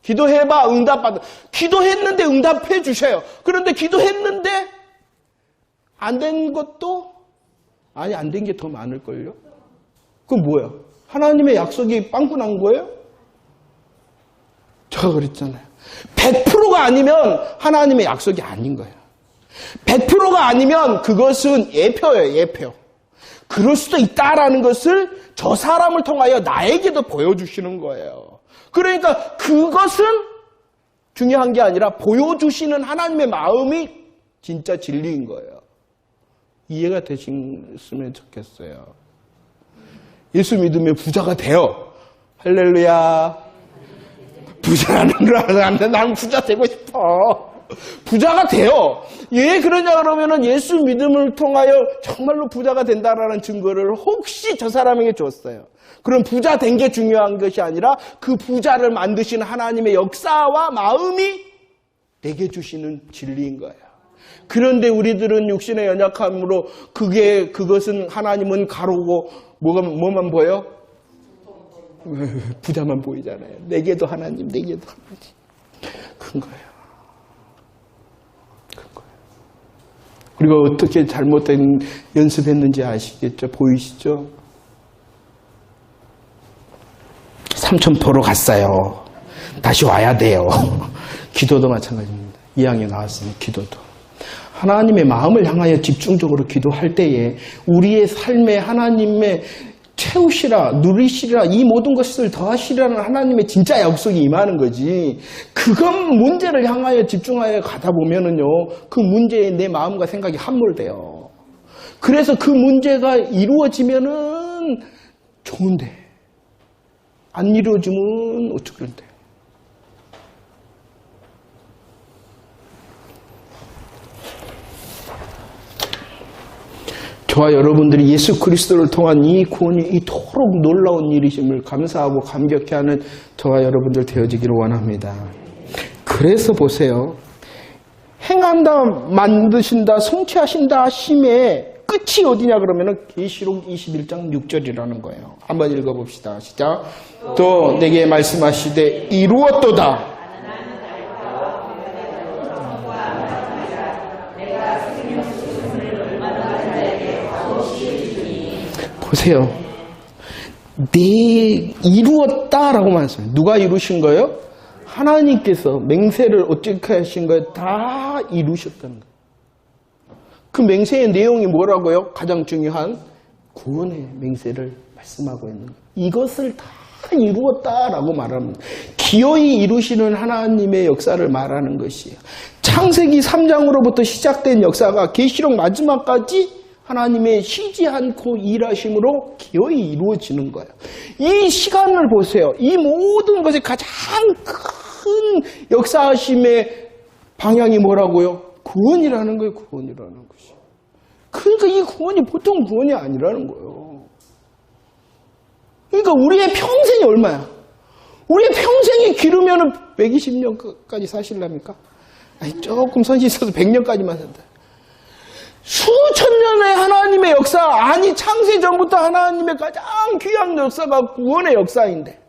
기도해봐 응답받아. 기도했는데 응답해 주셔요. 그런데 기도했는데 안 된 것도 아니 안 된 게 더 많을걸요? 그건 뭐야? 하나님의 약속이 빵꾸 난 거예요? 제가 그랬잖아요. 100%가 아니면 하나님의 약속이 아닌 거예요. 100%가 아니면 그것은 예표예요. 예표. 그럴 수도 있다라는 것을 저 사람을 통하여 나에게도 보여주시는 거예요. 그러니까 그것은 중요한 게 아니라 보여주시는 하나님의 마음이 진짜 진리인 거예요. 이해가 되셨으면 좋겠어요. 예수 믿으면 부자가 돼요. 할렐루야. 부자라는 걸 알았는데 난 부자 되고 싶어. 부자가 돼요. 왜 그러냐 그러면은 예수 믿음을 통하여 정말로 부자가 된다라는 증거를 혹시 저 사람에게 줬어요. 그럼 부자 된 게 중요한 것이 아니라 그 부자를 만드시는 하나님의 역사와 마음이 내게 주시는 진리인 거예요. 그런데 우리들은 육신의 연약함으로 그것은 하나님은 가로고 뭐만 보여? 부자만 보이잖아요. 내게도 하나님, 내게도 하나님. 큰 거예요. 큰 거예요. 우리가 어떻게 잘못된 연습했는지 아시겠죠? 보이시죠? 삼천 보러 갔어요. 다시 와야 돼요. 기도도 마찬가지입니다. 2학년 나왔으니 기도도. 하나님의 마음을 향하여 집중적으로 기도할 때에 우리의 삶에 하나님의 채우시라, 누리시라, 이 모든 것을 더하시라는 하나님의 진짜 약속이 임하는 거지. 그건 문제를 향하여 집중하여 가다 보면은요, 그 문제에 내 마음과 생각이 함몰돼요. 그래서 그 문제가 이루어지면은 좋은데, 안 이루어지면 어쩌는데. 저와 여러분들이 예수 그리스도를 통한 이 구원이 이토록 놀라운 일이심을 감사하고 감격해하는 저와 여러분들 되어지기를 원합니다. 그래서 보세요. 행한다, 만드신다, 성취하신다 하심의 끝이 어디냐 그러면은 계시록 21장 6절이라는 거예요. 한번 읽어봅시다. 시작. 또 내게 말씀하시되 이루었도다. 보세요. 이루었다라고 말했어요. 누가 이루신 거예요? 하나님께서 맹세를 어떻게 하신 거예요? 다 이루셨다는 거예요. 그 맹세의 내용이 뭐라고요? 가장 중요한 구원의 맹세를 말씀하고 있는 거예요. 이것을 다 이루었다라고 말합니다. 기어이 이루시는 하나님의 역사를 말하는 것이에요. 창세기 3장으로부터 시작된 역사가 계시록 마지막까지 하나님의 쉬지 않고 일하심으로 기어이 이루어지는 거예요. 이 시간을 보세요. 이 모든 것의 가장 큰 역사하심의 방향이 뭐라고요? 구원이라는 거예요. 구원이라는 것이. 그러니까 이 구원이 보통 구원이 아니라는 거예요. 그러니까 우리의 평생이 얼마야? 우리의 평생이 기르면 120년까지 사실랍니까? 아니, 조금 선시 있어서 100년까지만 산다. 수천 년의 하나님의 역사, 아니 창세 전부터 하나님의 가장 귀한 역사가 구원의 역사인데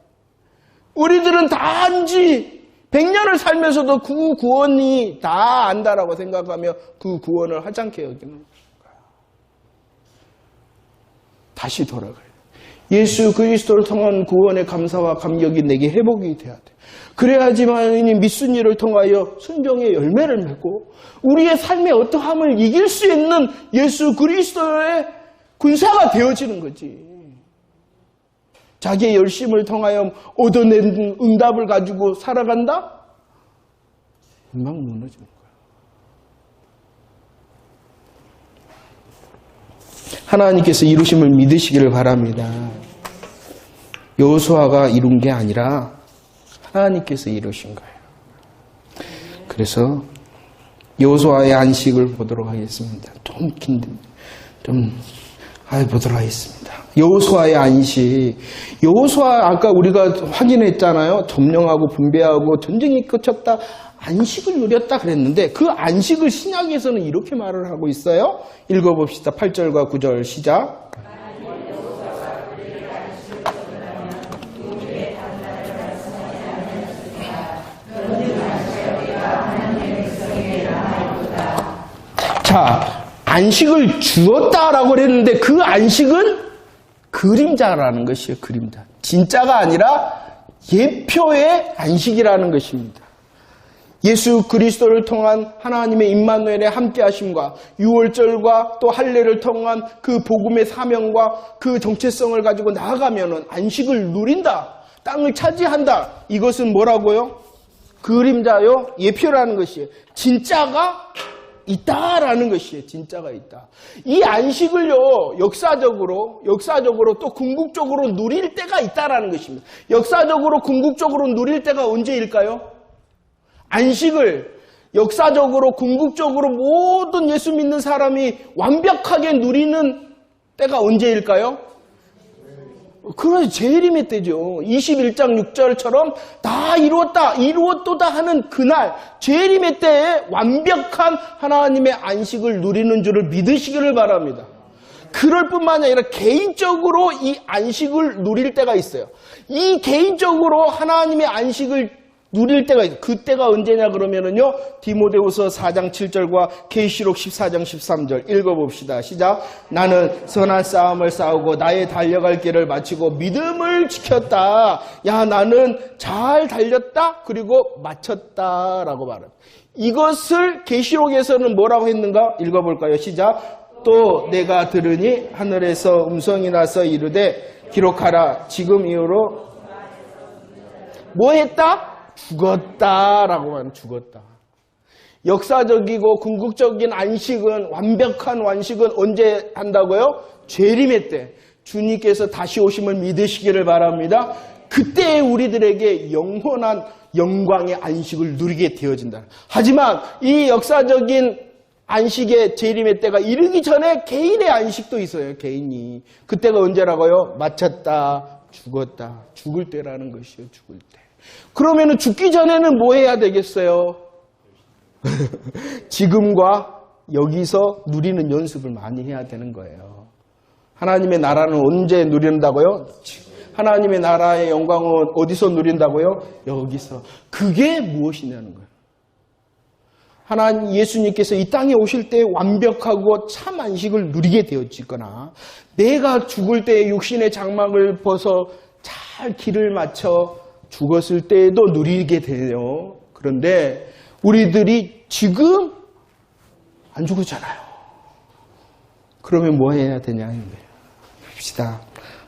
우리들은 단지 100년을 살면서도 그 구원이 다 안다라고 생각하며 그 구원을 하찮게 여기는 거예요. 다시 돌아가요. 예수 그리스도를 통한 구원의 감사와 감격이 내게 회복이 돼야 돼. 그래야지만 믿순 이를 통하여 순종의 열매를 맺고 우리의 삶의 어떠함을 이길 수 있는 예수 그리스도의 군사가 되어지는 거지. 자기의 열심을 통하여 얻어낸 응답을 가지고 살아간다? 금방 무너지는 거야. 하나님께서 이루심을 믿으시기를 바랍니다. 여호수아가 이룬 게 아니라 하나님께서 이루신 거예요. 그래서 여호수아의 안식을 보도록 하겠습니다. 좀 긴데 보도록 하겠습니다. 여호수아의 안식. 여호수아 아까 우리가 확인했잖아요. 점령하고 분배하고 전쟁이 끝쳤다. 안식을 누렸다 그랬는데 그 안식을 신약에서는 이렇게 말을 하고 있어요. 읽어봅시다. 8절과 9절 시작. 자, 안식을 주었다라고 그랬는데 그 안식은 그림자라는 것이에요. 그림자. 진짜가 아니라 예표의 안식이라는 것입니다. 예수 그리스도를 통한 하나님의 임마누엘의 함께하심과 유월절과 또 할례를 통한 그 복음의 사명과 그 정체성을 가지고 나아가면은 안식을 누린다. 땅을 차지한다. 이것은 뭐라고요? 그림자요, 예표라는 것이에요. 진짜가 있다라는 것이에요. 진짜가 있다. 이 안식을요, 역사적으로 또 궁극적으로 누릴 때가 있다라는 것입니다. 역사적으로 궁극적으로 누릴 때가 언제일까요? 안식을 역사적으로 궁극적으로 모든 예수 믿는 사람이 완벽하게 누리는 때가 언제일까요? 그래서 재림의 때죠. 21장 6절처럼 다 이루었도다 하는 그날 재림의 때에 완벽한 하나님의 안식을 누리는 줄을 믿으시기를 바랍니다. 그럴 뿐만 아니라 개인적으로 이 안식을 누릴 때가 있어요. 이 개인적으로 하나님의 안식을 누릴 때가 있어요. 그때가 언제냐 그러면은요, 디모데후서 4장 7절과 계시록 14장 13절 읽어봅시다. 시작. 나는 선한 싸움을 싸우고 나의 달려갈 길을 마치고 믿음을 지켰다. 야, 나는 잘 달렸다. 그리고 마쳤다라고 말합니다. 이것을 계시록에서는 뭐라고 했는가? 읽어볼까요? 시작. 또 내가 들으니 하늘에서 음성이 나서 이르되 기록하라. 지금 이후로 뭐 했다? 죽었다라고 하면 죽었다. 역사적이고 궁극적인 안식은, 완벽한 안식은 언제 한다고요? 재림의 때. 주님께서 다시 오심을 믿으시기를 바랍니다. 그때 우리들에게 영원한 영광의 안식을 누리게 되어진다. 하지만 이 역사적인 안식의 재림의 때가 이르기 전에 개인의 안식도 있어요. 개인이. 그때가 언제라고요? 마쳤다, 죽었다. 죽을 때라는 것이에요. 죽을 때. 그러면은 죽기 전에는 뭐 해야 되겠어요? 지금과 여기서 누리는 연습을 많이 해야 되는 거예요. 하나님의 나라는 언제 누린다고요? 하나님의 나라의 영광은 어디서 누린다고요? 여기서. 그게 무엇이냐는 거예요. 하나님 예수님께서 이 땅에 오실 때 완벽하고 참 안식을 누리게 되어지거나 내가 죽을 때 육신의 장막을 벗어 잘 길을 맞춰 죽었을 때에도 누리게 돼요. 그런데 우리들이 지금 안 죽었잖아요. 그러면 뭐 해야 되냐 하는 거예요.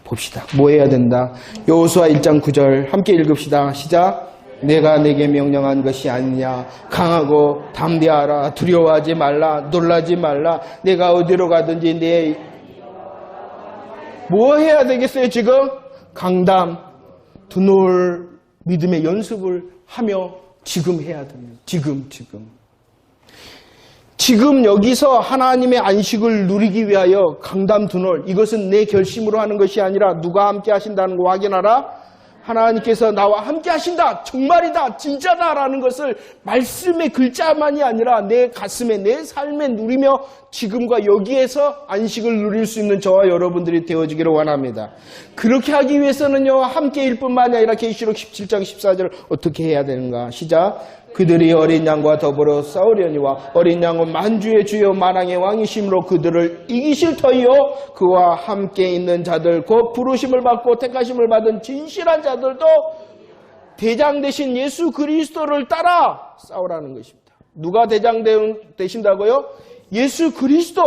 봅시다. 뭐 해야 된다. 여호수아 1장 9절 함께 읽읍시다. 시작. 내가 내게 명령한 것이 아니냐. 강하고 담대하라. 두려워하지 말라. 놀라지 말라. 내가 어디로 가든지 뭐 해야 되겠어요 지금? 강담, 두놀, 믿음의 연습을 하며 지금 해야 됩니다. 지금 여기서 하나님의 안식을 누리기 위하여 강담 두놀, 이것은 내 결심으로 하는 것이 아니라 누가 함께 하신다는 거 확인하라. 하나님께서 나와 함께 하신다. 정말이다. 진짜다라는 것을 말씀의 글자만이 아니라 내 가슴에 내 삶에 누리며 지금과 여기에서 안식을 누릴 수 있는 저와 여러분들이 되어지기를 원합니다. 그렇게 하기 위해서는요. 함께일 뿐만이 아니라 계시록 17장 14절 어떻게 해야 되는가. 시작. 그들이 어린 양과 더불어 싸우려니와 어린 양은 만주의 주여 만왕의 왕이심으로 그들을 이기실 터이요 그와 함께 있는 자들 곧 부르심을 받고 택하심을 받은 진실한 자들도 대장 되신 예수 그리스도를 따라 싸우라는 것입니다. 누가 대장 되신다고요? 예수 그리스도.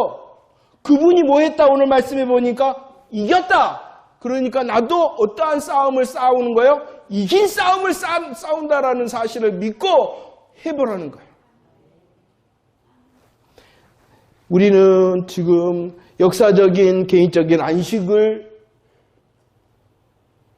그분이 뭐 했다 오늘 말씀해 보니까 이겼다. 그러니까 나도 어떠한 싸움을 싸우는 거예요? 이긴 싸움을 싸운다라는 사실을 믿고 해보라는 거예요. 우리는 지금 역사적인 개인적인 안식을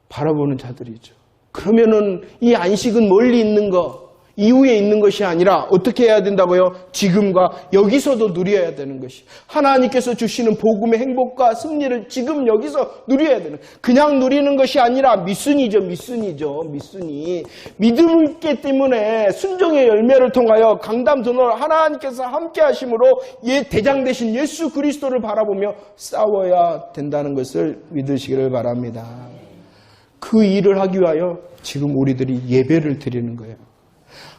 바라보는 자들이죠. 그러면은 이 안식은 멀리 있는 거, 이후에 있는 것이 아니라 어떻게 해야 된다고요? 지금과 여기서도 누려야 되는 것이. 하나님께서 주시는 복음의 행복과 승리를 지금 여기서 누려야 되는. 그냥 누리는 것이 아니라 미순이죠. 미순이. 믿음이 있기 때문에 순종의 열매를 통하여 강담 두놀 하나님께서 함께 하심으로 대장 되신 예수 그리스도를 바라보며 싸워야 된다는 것을 믿으시기를 바랍니다. 그 일을 하기 위하여 지금 우리들이 예배를 드리는 거예요.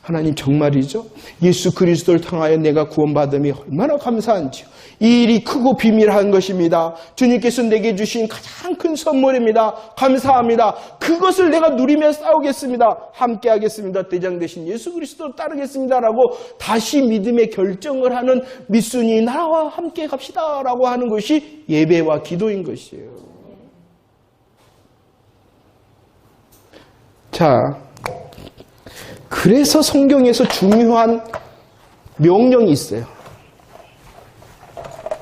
하나님 정말이죠? 예수 그리스도를 통하여 내가 구원받음이 얼마나 감사한지요. 이 일이 크고 비밀한 것입니다. 주님께서 내게 주신 가장 큰 선물입니다. 감사합니다. 그것을 내가 누리며 싸우겠습니다. 함께 하겠습니다. 대장 되신 예수 그리스도를 따르겠습니다라고 다시 믿음의 결정을 하는 믿순이 나와 함께 갑시다라고 하는 것이 예배와 기도인 것이에요. 자, 그래서 성경에서 중요한 명령이 있어요.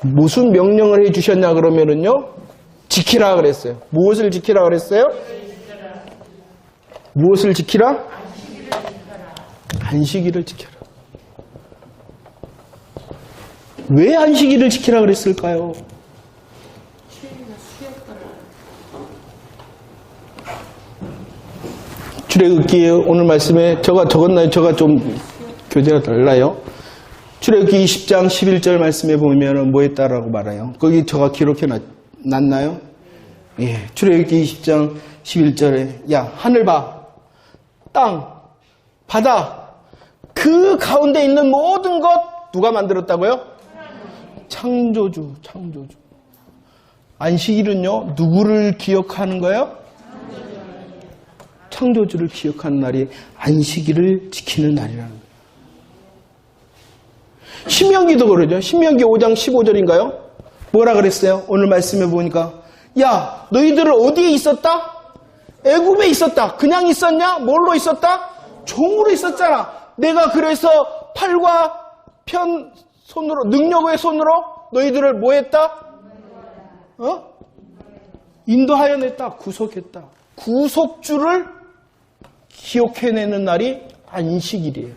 무슨 명령을 해주셨냐 그러면은요, 지키라 그랬어요. 무엇을 지키라 그랬어요? 무엇을 지키라? 안식일을 지켜라. 왜 안식일을 지키라 그랬을까요? 출애굽기 오늘 말씀에 제가 적었나요? 제가 좀 교재가 달라요. 출애굽기 20장 11절 말씀에 보면 뭐 했다라고 말해요? 거기 제가 기록해 놨나요? 예, 출애굽기 20장 11절에 야 하늘 봐, 땅, 바다 그 가운데 있는 모든 것 누가 만들었다고요? 창조주. 안식일은요 누구를 기억하는 거예요? 창조주를 기억하는 날이 안식일을 지키는 날이라는 거예요. 신명기도 그러죠. 신명기 5장 15절인가요? 뭐라 그랬어요? 오늘 말씀해 보니까 야 너희들은 어디에 있었다? 애굽에 있었다. 그냥 있었냐? 뭘로 있었다? 종으로 있었잖아. 내가 그래서 팔과 편 손으로 능력의 손으로 너희들을 뭐 했다? 인도하여 냈다. 구속했다. 구속주를 기억해내는 날이 안식일이에요.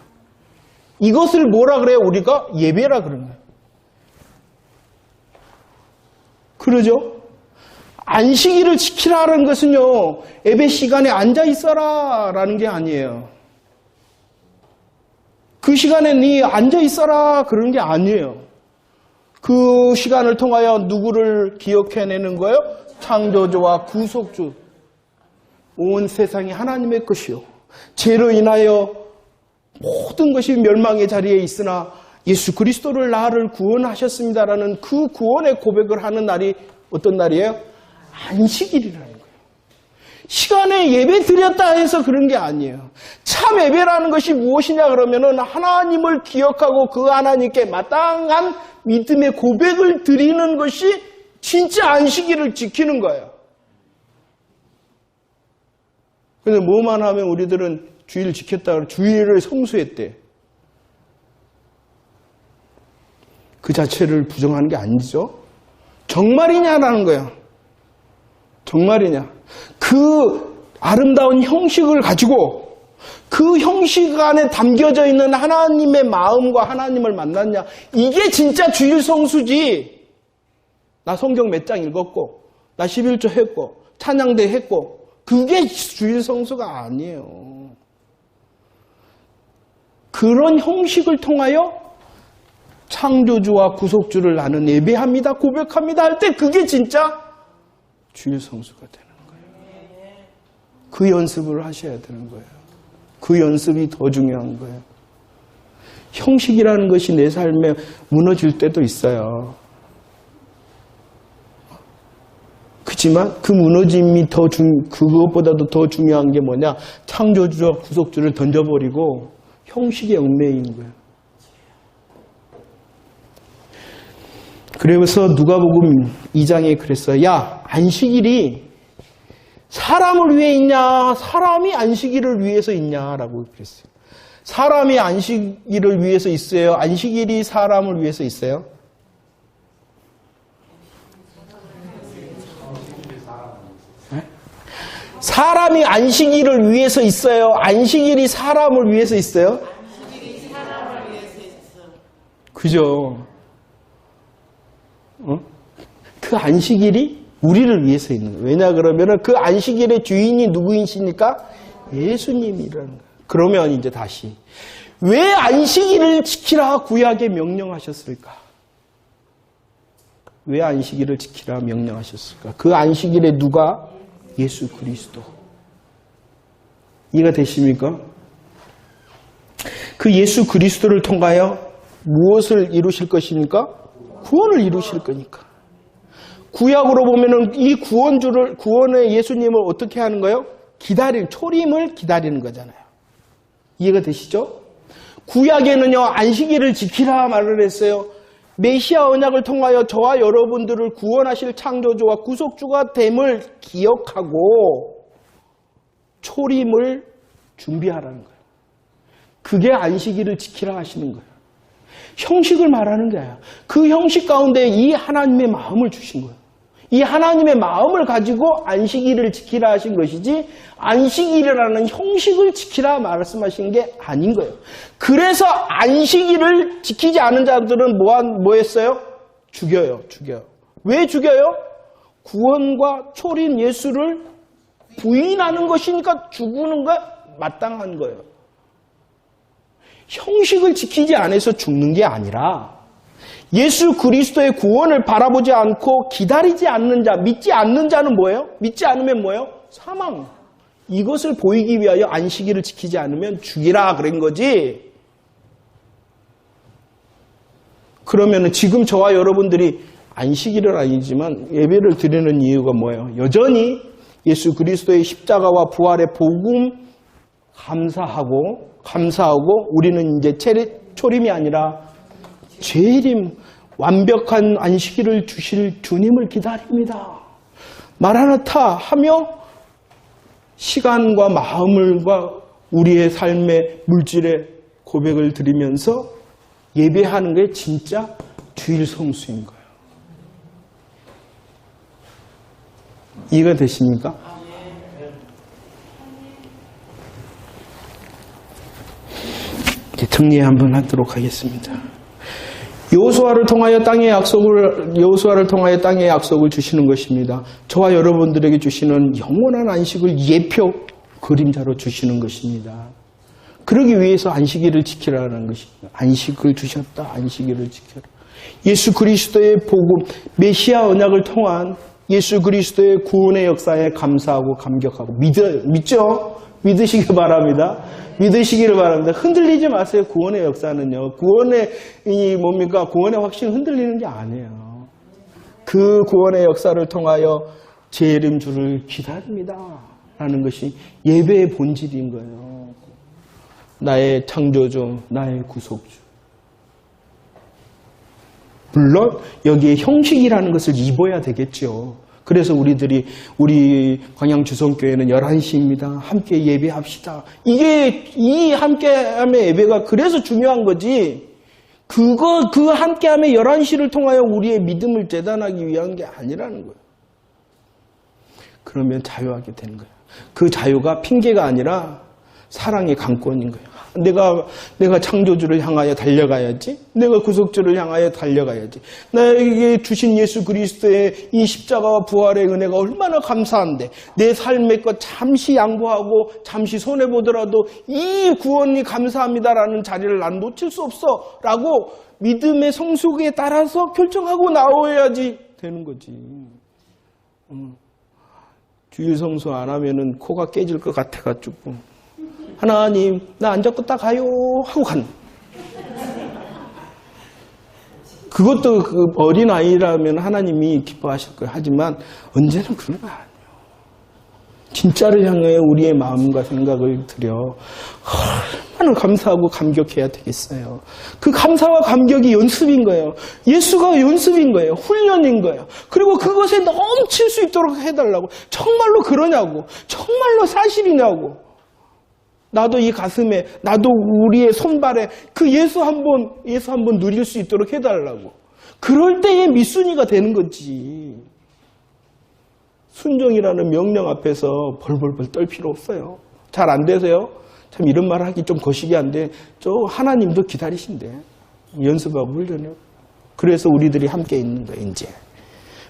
이것을 뭐라 그래요? 우리가 예배라 그러는 거예요. 그러죠? 안식일을 지키라는 것은요, 예배 시간에 앉아 있어라 라는 게 아니에요. 그 시간에 네 앉아 있어라 그런 게 아니에요. 그 시간을 통하여 누구를 기억해내는 거예요? 창조주와 구속주. 온 세상이 하나님의 것이요. 죄로 인하여 모든 것이 멸망의 자리에 있으나 예수 그리스도를 나를 구원하셨습니다라는 그 구원의 고백을 하는 날이 어떤 날이에요? 안식일이라는 거예요. 시간에 예배 드렸다 해서 그런 게 아니에요. 참 예배라는 것이 무엇이냐 그러면은 하나님을 기억하고 그 하나님께 마땅한 믿음의 고백을 드리는 것이 진짜 안식일을 지키는 거예요. 그래서 뭐만 하면 우리들은 주일 지켰다, 주일을 성수했대. 그 자체를 부정하는 게 아니죠. 정말이냐라는 거예요. 정말이냐. 그 아름다운 형식을 가지고 그 형식 안에 담겨져 있는 하나님의 마음과 하나님을 만났냐. 이게 진짜 주일 성수지. 나 성경 몇 장 읽었고, 나 11조 했고, 찬양대 했고, 그게 주일 성수가 아니에요. 그런 형식을 통하여 창조주와 구속주를 나는 예배합니다, 고백합니다 할 때 그게 진짜 주일 성수가 되는 거예요. 그 연습을 하셔야 되는 거예요. 그 연습이 더 중요한 거예요. 형식이라는 것이 내 삶에 무너질 때도 있어요. 그렇지만 그 무너짐이 그것보다도 더 중요한 게 뭐냐? 창조주와 구속주를 던져버리고 형식에 얽매인 거예요. 그래서 누가복음 2장에 그랬어요. 야, 안식일이 사람을 위해 있냐? 사람이 안식일을 위해서 있냐라고 그랬어요. 사람이 안식일을 위해서 있어요? 안식일이 사람을 위해서 있어요? 사람이 안식일을 위해서 있어요? 안식일이 사람을 위해서 있어요? 안식일이 사람을 위해서 있어. 그죠? 그 안식일이 우리를 위해서 있는 거예요. 왜냐 그러면 그 안식일의 주인이 누구이십니까? 예수님이라는 거예요. 그러면 이제 다시 왜 안식일을 지키라 구약에 명령하셨을까? 왜 안식일을 지키라 명령하셨을까? 그 안식일에 누가? 예수 그리스도. 이해가 되십니까? 그 예수 그리스도를 통하여 무엇을 이루실 것입니까? 구원을 이루실 거니까. 구약으로 보면은 이 구원의 예수님을 어떻게 하는 거예요? 초림을 기다리는 거잖아요. 이해가 되시죠? 구약에는요, 안식일을 지키라 말을 했어요. 메시아 언약을 통하여 저와 여러분들을 구원하실 창조주와 구속주가 됨을 기억하고 초림을 준비하라는 거예요. 그게 안식일을 지키라 하시는 거예요. 형식을 말하는 거예요. 그 형식 가운데 이 하나님의 마음을 주신 거예요. 이 하나님의 마음을 가지고 안식일을 지키라 하신 것이지 안식일이라는 형식을 지키라 말씀하신 게 아닌 거예요. 그래서 안식일을 지키지 않은 자들은 뭐 했어요? 죽여요. 왜 죽여요? 구원과 초림 예수를 부인하는 것이니까 죽는 거 마땅한 거예요. 형식을 지키지 않아서 죽는 게 아니라 예수 그리스도의 구원을 바라보지 않고 기다리지 않는 자, 믿지 않는 자는 뭐예요? 믿지 않으면 뭐예요? 사망. 이것을 보이기 위하여 안식일을 지키지 않으면 죽이라 그런 거지. 그러면 지금 저와 여러분들이 안식일은 아니지만 예배를 드리는 이유가 뭐예요? 여전히 예수 그리스도의 십자가와 부활의 복음 감사하고 우리는 이제 초림이 아니라 재림, 완벽한 안식일을 주실 주님을 기다립니다. 마라나타 하며 시간과 마음과 우리의 삶의 물질의 고백을 드리면서 예배하는 게 진짜 주일 성수인 거예요. 이해가 되십니까? 이제 정리 한번 하도록 하겠습니다. 여호수아를 통하여 땅의 약속을 주시는 것입니다. 저와 여러분들에게 주시는 영원한 안식을 예표 그림자로 주시는 것입니다. 그러기 위해서 안식일을 지키라는 것입니다. 안식을 주셨다. 안식일을 지켜라. 예수 그리스도의 복음, 메시아 언약을 통한 예수 그리스도의 구원의 역사에 감사하고 감격하고 믿죠? 믿으시기 바랍니다. 믿으시기를 바랍니다. 흔들리지 마세요. 구원의 역사는요. 구원의 확신 흔들리는 게 아니에요. 그 구원의 역사를 통하여 재림 주를 기다립니다. 라는 것이 예배의 본질인 거예요. 나의 창조주, 나의 구속주. 물론 여기에 형식이라는 것을 입어야 되겠죠. 그래서 우리 광양주성교회는 11시입니다. 함께 예배합시다. 이 함께함의 예배가 그래서 중요한 거지. 그 함께함의 11시를 통하여 우리의 믿음을 재단하기 위한 게 아니라는 거예요. 그러면 자유하게 되는 거예요. 그 자유가 핑계가 아니라 사랑의 강권인 거예요. 내가 창조주를 향하여 달려가야지. 내가 구속주를 향하여 달려가야지. 나에게 주신 예수 그리스도의 이 십자가와 부활의 은혜가 얼마나 감사한데 내 삶의 것 잠시 양보하고 잠시 손해보더라도 이 구원이 감사합니다라는 자리를 난 놓칠 수 없어 라고 믿음의 성숙에 따라서 결정하고 나와야지 되는 거지. 주일성수 안 하면은 코가 깨질 것 같아가지고 하나님 나 안 잡고 딱 가요 하고 간. 그것도 그 어린아이라면 하나님이 기뻐하실 거예요. 하지만 언제나 그런 거 아니에요. 진짜를 향해 우리의 마음과 생각을 들여 얼마나 감사하고 감격해야 되겠어요. 그 감사와 감격이 연습인 거예요. 예수가 연습인 거예요. 훈련인 거예요. 그리고 그것에 넘칠 수 있도록 해달라고. 정말로 그러냐고. 정말로 사실이냐고. 나도 이 가슴에, 나도 우리의 손발에 그 예수 한 번 누릴 수 있도록 해달라고. 그럴 때의 미순이가 되는 거지. 순종이라는 명령 앞에서 벌벌벌 떨 필요 없어요. 잘 안 되세요? 참 이런 말 하기 좀 거시기 한데 하나님도 기다리신대. 연습하고 훈련해요. 그래서 우리들이 함께 있는 거예요. 이제.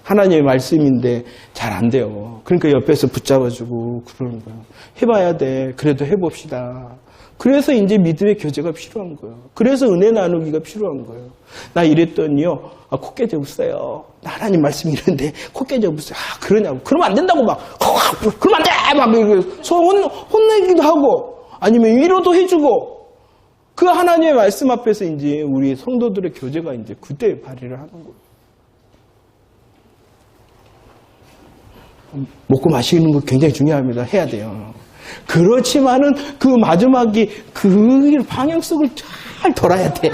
하나님의 말씀인데 잘 안 돼요. 그러니까 옆에서 붙잡아주고 그러는 거예요. 해봐야 돼. 그래도 해봅시다. 그래서 이제 믿음의 교제가 필요한 거예요. 그래서 은혜 나누기가 필요한 거예요. 나 이랬더니요. 코 깨져봤어요. 나 하나님 말씀 이랬는데 코 깨져봤어요. 그러냐고. 그러면 안 된다고 막. 그러면 안 돼! 막 혼내기도 하고 아니면 위로도 해주고 그 하나님의 말씀 앞에서 이제 우리 성도들의 교제가 이제 그때 발휘를 하는 거예요. 먹고 마시는 거 굉장히 중요합니다. 해야 돼요. 그렇지만은 그 마지막에 그 방향성을 잘 돌아야 돼.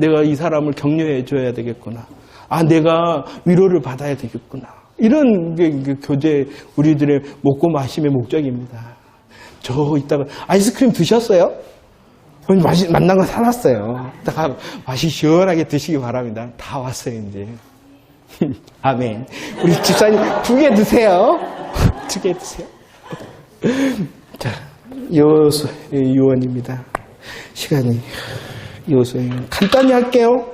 내가 이 사람을 격려해 줘야 되겠구나. 내가 위로를 받아야 되겠구나. 이런 게 교제 우리들의 먹고 마심의 목적입니다. 저 이따가 아이스크림 드셨어요? 만난 거 사놨어요. 이따가 맛이 시원하게 드시기 바랍니다. 다 왔어요 이제. 아멘. 우리 집사님 2개 드세요. 2개 드세요. 자, 요원입니다. 시간이 요소예요. 간단히 할게요.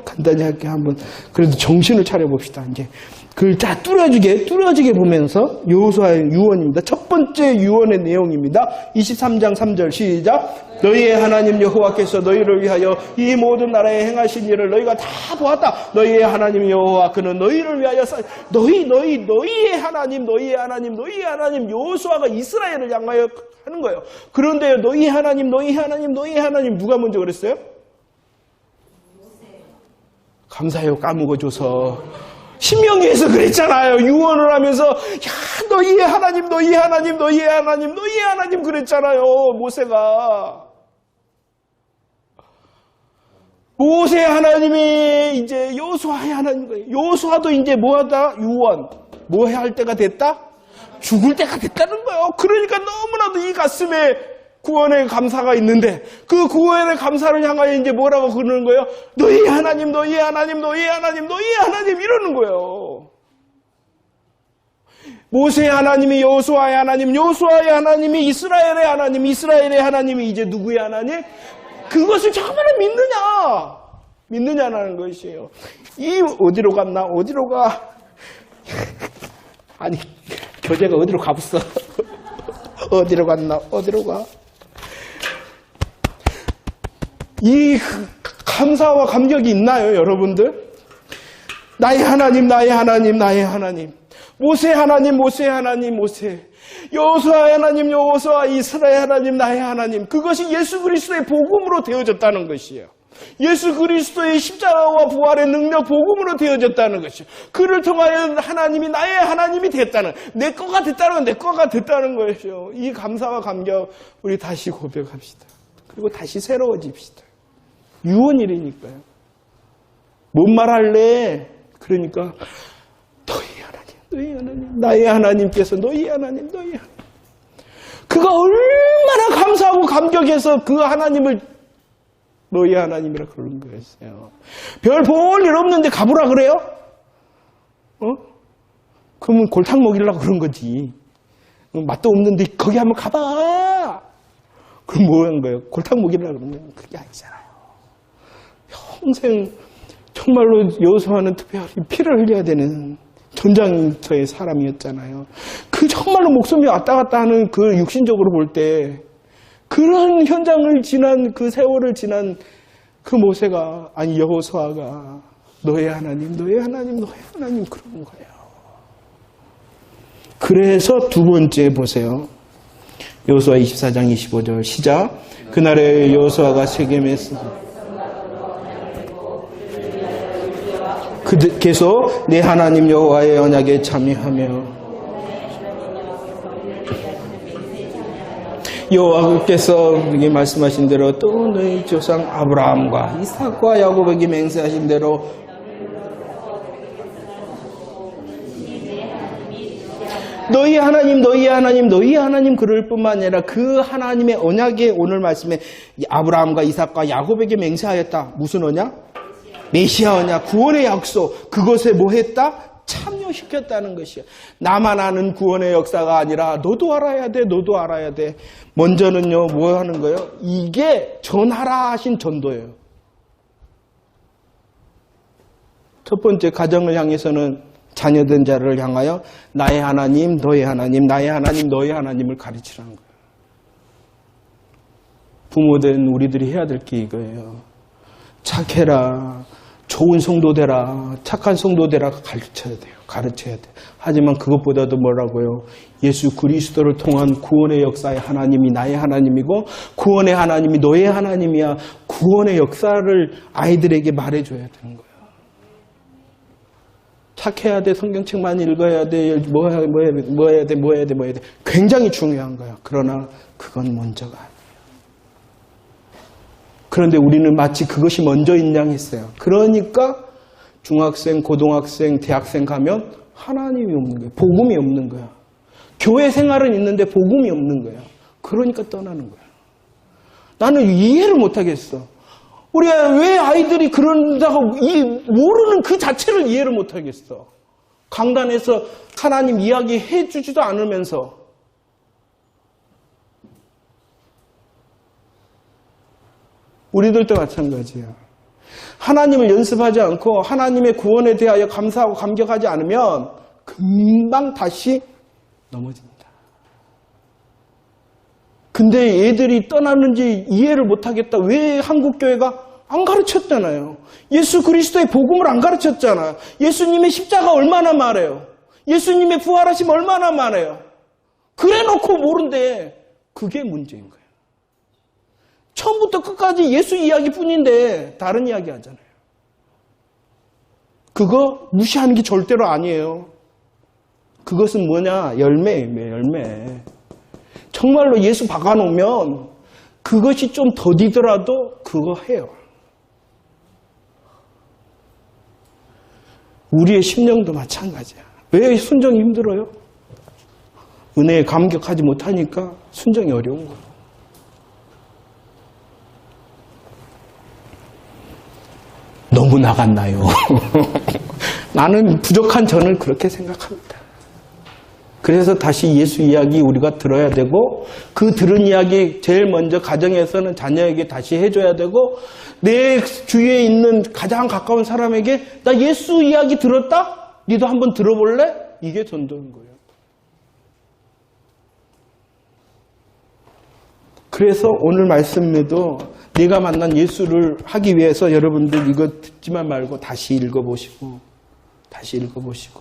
한번 그래도 정신을 차려봅시다. 이제 그걸 다 뚜려지게 보면서 여호수아의 유언입니다. 첫 번째 유언의 내용입니다. 23장 3절 시작. 너희의 하나님 여호와께서 너희를 위하여 이 모든 나라에 행하신 일을 너희가 다 보았다. 너희의 하나님 여호와 그는 너희를 위하여 너희의 하나님 여호수아가 이스라엘을 향하여 하는 거예요. 그런데 너희의 하나님 누가 먼저 그랬어요? 감사해요. 까먹어줘서. 신명기에서 그랬잖아요. 유언을 하면서 너희의 하나님 그랬잖아요. 모세 하나님이 이제 여호수아의 하나님 거예요. 여호수아도 이제 뭐하다? 유언. 뭐 해야 할 때가 됐다? 죽을 때가 됐다는 거예요. 그러니까 너무나도 이 가슴에 구원의 감사가 있는데 그 구원의 감사를 향하여 이제 뭐라고 그러는 거예요? 너희 하나님 이러는 거예요. 모세의 하나님이 여호수아의 하나님, 여호수아의 하나님이 이스라엘의 하나님, 이스라엘의 하나님이 이제 누구의 하나님? 그것을 정말 믿느냐? 믿느냐라는 것이에요. 이 어디로 갔나? 어디로 가? 아니, 교재가 어디로 가봤어? 어디로 갔나? 어디로 가? 이 감사와 감격이 있나요, 여러분들? 나의 하나님, 나의 하나님, 나의 하나님. 모세 하나님, 모세 하나님, 모세. 여호수아 하나님, 여호수아, 이스라엘 하나님, 나의 하나님. 그것이 예수 그리스도의 복음으로 되어졌다는 것이에요. 예수 그리스도의 십자가와 부활의 능력 복음으로 되어졌다는 것이요. 그를 통하여 하나님이 나의 하나님이 됐다는, 내 거가 됐다는, 내 거가 됐다는 것이요. 이 감사와 감격 우리 다시 고백합시다. 그리고 다시 새로워집시다. 유언일이니까요. 뭔 말할래? 그러니까 너희 하나님, 너희 하나님, 나의 하나님께서 너희 하나님, 너희 하나님. 그가 얼마나 감사하고 감격해서 그 하나님을 너희 하나님이라 그러는 거였어요. 별 볼 일 없는데 가보라 그래요? 그러면 골탕 먹이려고 그런 거지. 맛도 없는데 거기 한번 가봐. 그럼 뭐 한 거예요? 골탕 먹이려고 그러면 그게 아니잖아요. 평생 정말로 여호수아는 특별히 피를 흘려야 되는 전장터의 사람이었잖아요. 그 정말로 목숨이 왔다 갔다 하는 그 육신적으로 볼 때 그런 현장을 지난 그 세월을 지난 그 모세가 아니 여호수아가 너의 하나님, 너의 하나님, 너의 하나님 그런 거예요. 그래서 두 번째 보세요. 여호수아 24장 25절 시작. 그날에 여호수아가 세겜에서 계속 내 하나님 여호와의 언약에 참여하며 여호와께서 여기 말씀하신 대로 또 너희 조상 아브라함과 이삭과 야곱에게 맹세하신 대로 너희 하나님, 너희 하나님, 너희 하나님 그럴 뿐만 아니라 그 하나님의 언약에 오늘 말씀에 아브라함과 이삭과 야곱에게 맹세하였다. 무슨 언약? 메시아 언약, 구원의 약속. 그것에 뭐 했다? 참여시켰다는 것이야. 나만 아는 구원의 역사가 아니라 너도 알아야 돼, 너도 알아야 돼. 먼저는요, 뭐 하는 거예요? 이게 전하라 하신 전도예요. 첫 번째 가정을 향해서는 자녀된 자를 향하여 나의 하나님, 너의 하나님, 나의 하나님, 너의 하나님을 가르치라는 거예요. 부모된 우리들이 해야 될 게 이거예요. 착해라. 좋은 성도 되라, 착한 성도 되라 가르쳐야 돼요. 가르쳐야 돼요. 하지만 그것보다도 뭐라고요? 예수 그리스도를 통한 구원의 역사의 하나님이 나의 하나님이고 구원의 하나님이 너의 하나님이야. 구원의 역사를 아이들에게 말해줘야 되는 거예요. 착해야 돼, 성경책만 읽어야 돼, 뭐 해야 돼. 굉장히 중요한 거예요. 그러나 그건 먼저가 아니에요. 그런데 우리는 마치 그것이 먼저인 양 했어요. 그러니까 중학생, 고등학생, 대학생 가면 하나님이 없는 거예요. 복음이 없는 거야. 교회 생활은 있는데 복음이 없는 거야. 그러니까 떠나는 거야. 나는 이해를 못하겠어. 우리가 왜 아이들이 그런다고 모르는 그 자체를 이해를 못하겠어. 강단에서 하나님 이야기 해주지도 않으면서 우리들도 마찬가지야. 하나님을 연습하지 않고 하나님의 구원에 대하여 감사하고 감격하지 않으면 금방 다시 넘어진다. 근데 애들이 떠나는지 이해를 못하겠다. 왜 한국교회가 안 가르쳤잖아요. 예수 그리스도의 복음을 안 가르쳤잖아. 예수님의 십자가 얼마나 말해요. 예수님의 부활하심 얼마나 말해요. 그래놓고 모른대. 그게 문제인 거예요. 처음부터 끝까지 예수 이야기뿐인데 다른 이야기 하잖아요. 그거 무시하는 게 절대로 아니에요. 그것은 뭐냐? 열매예요, 열매. 정말로 예수 박아놓으면 그것이 좀 더디더라도 그거 해요. 우리의 심령도 마찬가지야. 왜 순종이 힘들어요? 은혜에 감격하지 못하니까 순종이 어려운 거예요. 너무 나갔나요? 나는 부족한 저는 그렇게 생각합니다. 그래서 다시 예수 이야기 우리가 들어야 되고, 그 들은 이야기 제일 먼저 가정에서는 자녀에게 다시 해줘야 되고, 내 주위에 있는 가장 가까운 사람에게 나 예수 이야기 들었다? 니도 한번 들어볼래? 이게 전도인 거예요. 그래서 오늘 말씀에도 내가 만난 예수를 하기 위해서 여러분들 이거 듣지만 말고 다시 읽어보시고, 다시 읽어보시고,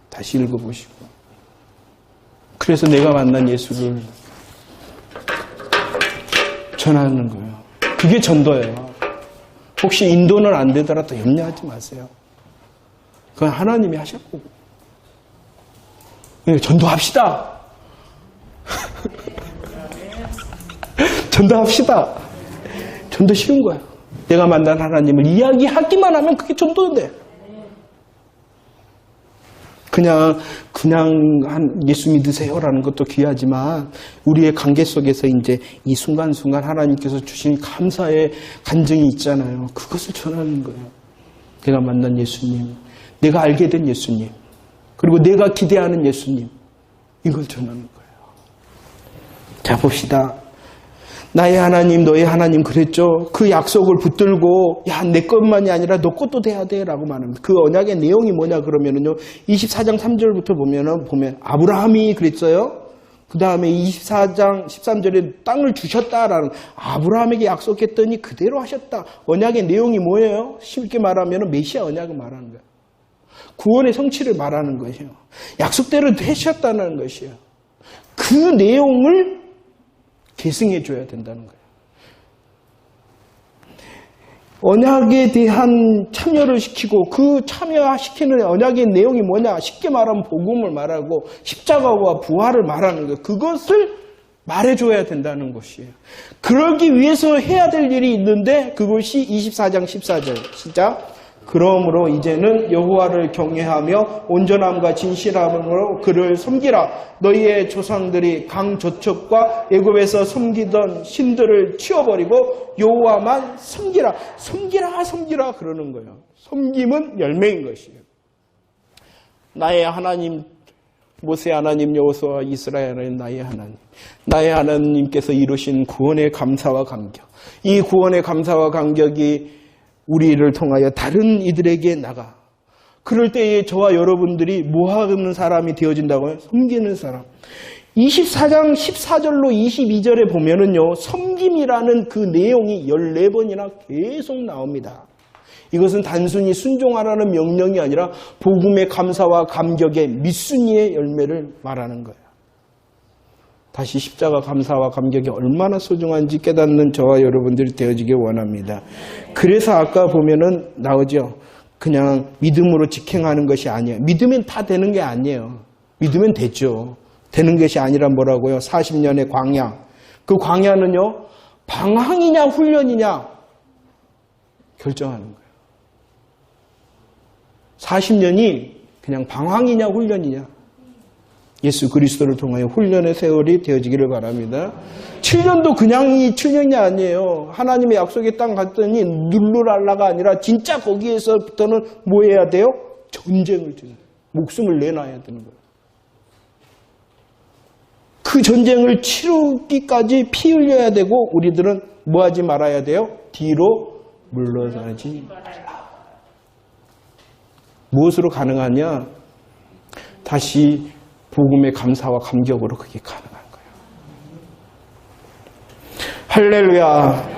다시 읽어보시고. 그래서 내가 만난 예수를 전하는 거예요. 그게 전도예요. 혹시 인도는 안 되더라도 염려하지 마세요. 그건 하나님이 하셨고. 전도합시다. 전도합시다. 전도 쉬운 거야. 내가 만난 하나님을 이야기하기만 하면 그게 전도인데. 그냥 예수 믿으세요라는 것도 귀하지만 우리의 관계 속에서 이제 이 순간순간 하나님께서 주신 감사의 간증이 있잖아요. 그것을 전하는 거예요. 내가 만난 예수님, 내가 알게 된 예수님, 그리고 내가 기대하는 예수님, 이걸 전하는 거예요. 자, 봅시다. 나의 하나님, 너의 하나님 그랬죠. 그 약속을 붙들고 야, 내 것만이 아니라 너 것도 돼야 돼 라고 말합니다. 그 언약의 내용이 뭐냐 그러면은요, 24장 3절부터 보면 아브라함이 그랬어요. 그 다음에 24장 13절에 땅을 주셨다라는, 아브라함에게 약속했더니 그대로 하셨다. 언약의 내용이 뭐예요? 쉽게 말하면 메시아 언약을 말하는 거예요. 구원의 성취를 말하는 것이에요. 약속대로 되셨다는 것이에요. 그 내용을 계승해 줘야 된다는 거예요. 언약에 대한 참여를 시키고, 그 참여시키는 언약의 내용이 뭐냐? 쉽게 말하면 복음을 말하고 십자가와 부활을 말하는 거예요. 그것을 말해줘야 된다는 것이에요. 그러기 위해서 해야 될 일이 있는데 그것이 24장 14절 시작. 그러므로 이제는 여호와를 경외하며 온전함과 진실함으로 그를 섬기라. 너희의 조상들이 강 저쪽과 애굽에서 섬기던 신들을 치워버리고 여호와만 섬기라. 섬기라, 섬기라 그러는 거예요. 섬김은 열매인 것이에요. 나의 하나님, 모세 하나님, 여호수아, 이스라엘 하나님, 나의 하나님. 나의 하나님께서 이루신 구원의 감사와 감격. 이 구원의 감사와 감격이 우리를 통하여 다른 이들에게 나가. 그럴 때에 저와 여러분들이 뭐하는 사람이 되어진다고요? 섬기는 사람. 24장 14절로 22절에 보면은요, 섬김이라는 그 내용이 14번이나 계속 나옵니다. 이것은 단순히 순종하라는 명령이 아니라 복음의 감사와 감격의 밑순이의 열매를 말하는 거예요. 다시 십자가 감사와 감격이 얼마나 소중한지 깨닫는 저와 여러분들이 되어지길 원합니다. 그래서 아까 보면은 나오죠. 그냥 믿음으로 직행하는 것이 아니에요. 믿으면 다 되는 게 아니에요. 믿으면 되죠. 되는 것이 아니라 뭐라고요? 40년의 광야. 그 광야는요, 방황이냐 훈련이냐 결정하는 거예요. 40년이 그냥 방황이냐 훈련이냐. 예수 그리스도를 통하여 훈련의 세월이 되어지기를 바랍니다. 7년도 그냥 이 7년이 아니에요. 하나님의 약속의 땅 갔더니 눌루랄라가 아니라 진짜 거기에서부터는 뭐 해야 돼요? 전쟁을 치는, 목숨을 내놔야 되는 거예요. 그 전쟁을 치르기까지 피 흘려야 되고 우리들은 뭐 하지 말아야 돼요? 뒤로 물러나지 말라. 무엇으로 가능하냐? 다시 복음의 감사와 감격으로 그게 가능한 거예요. 할렐루야.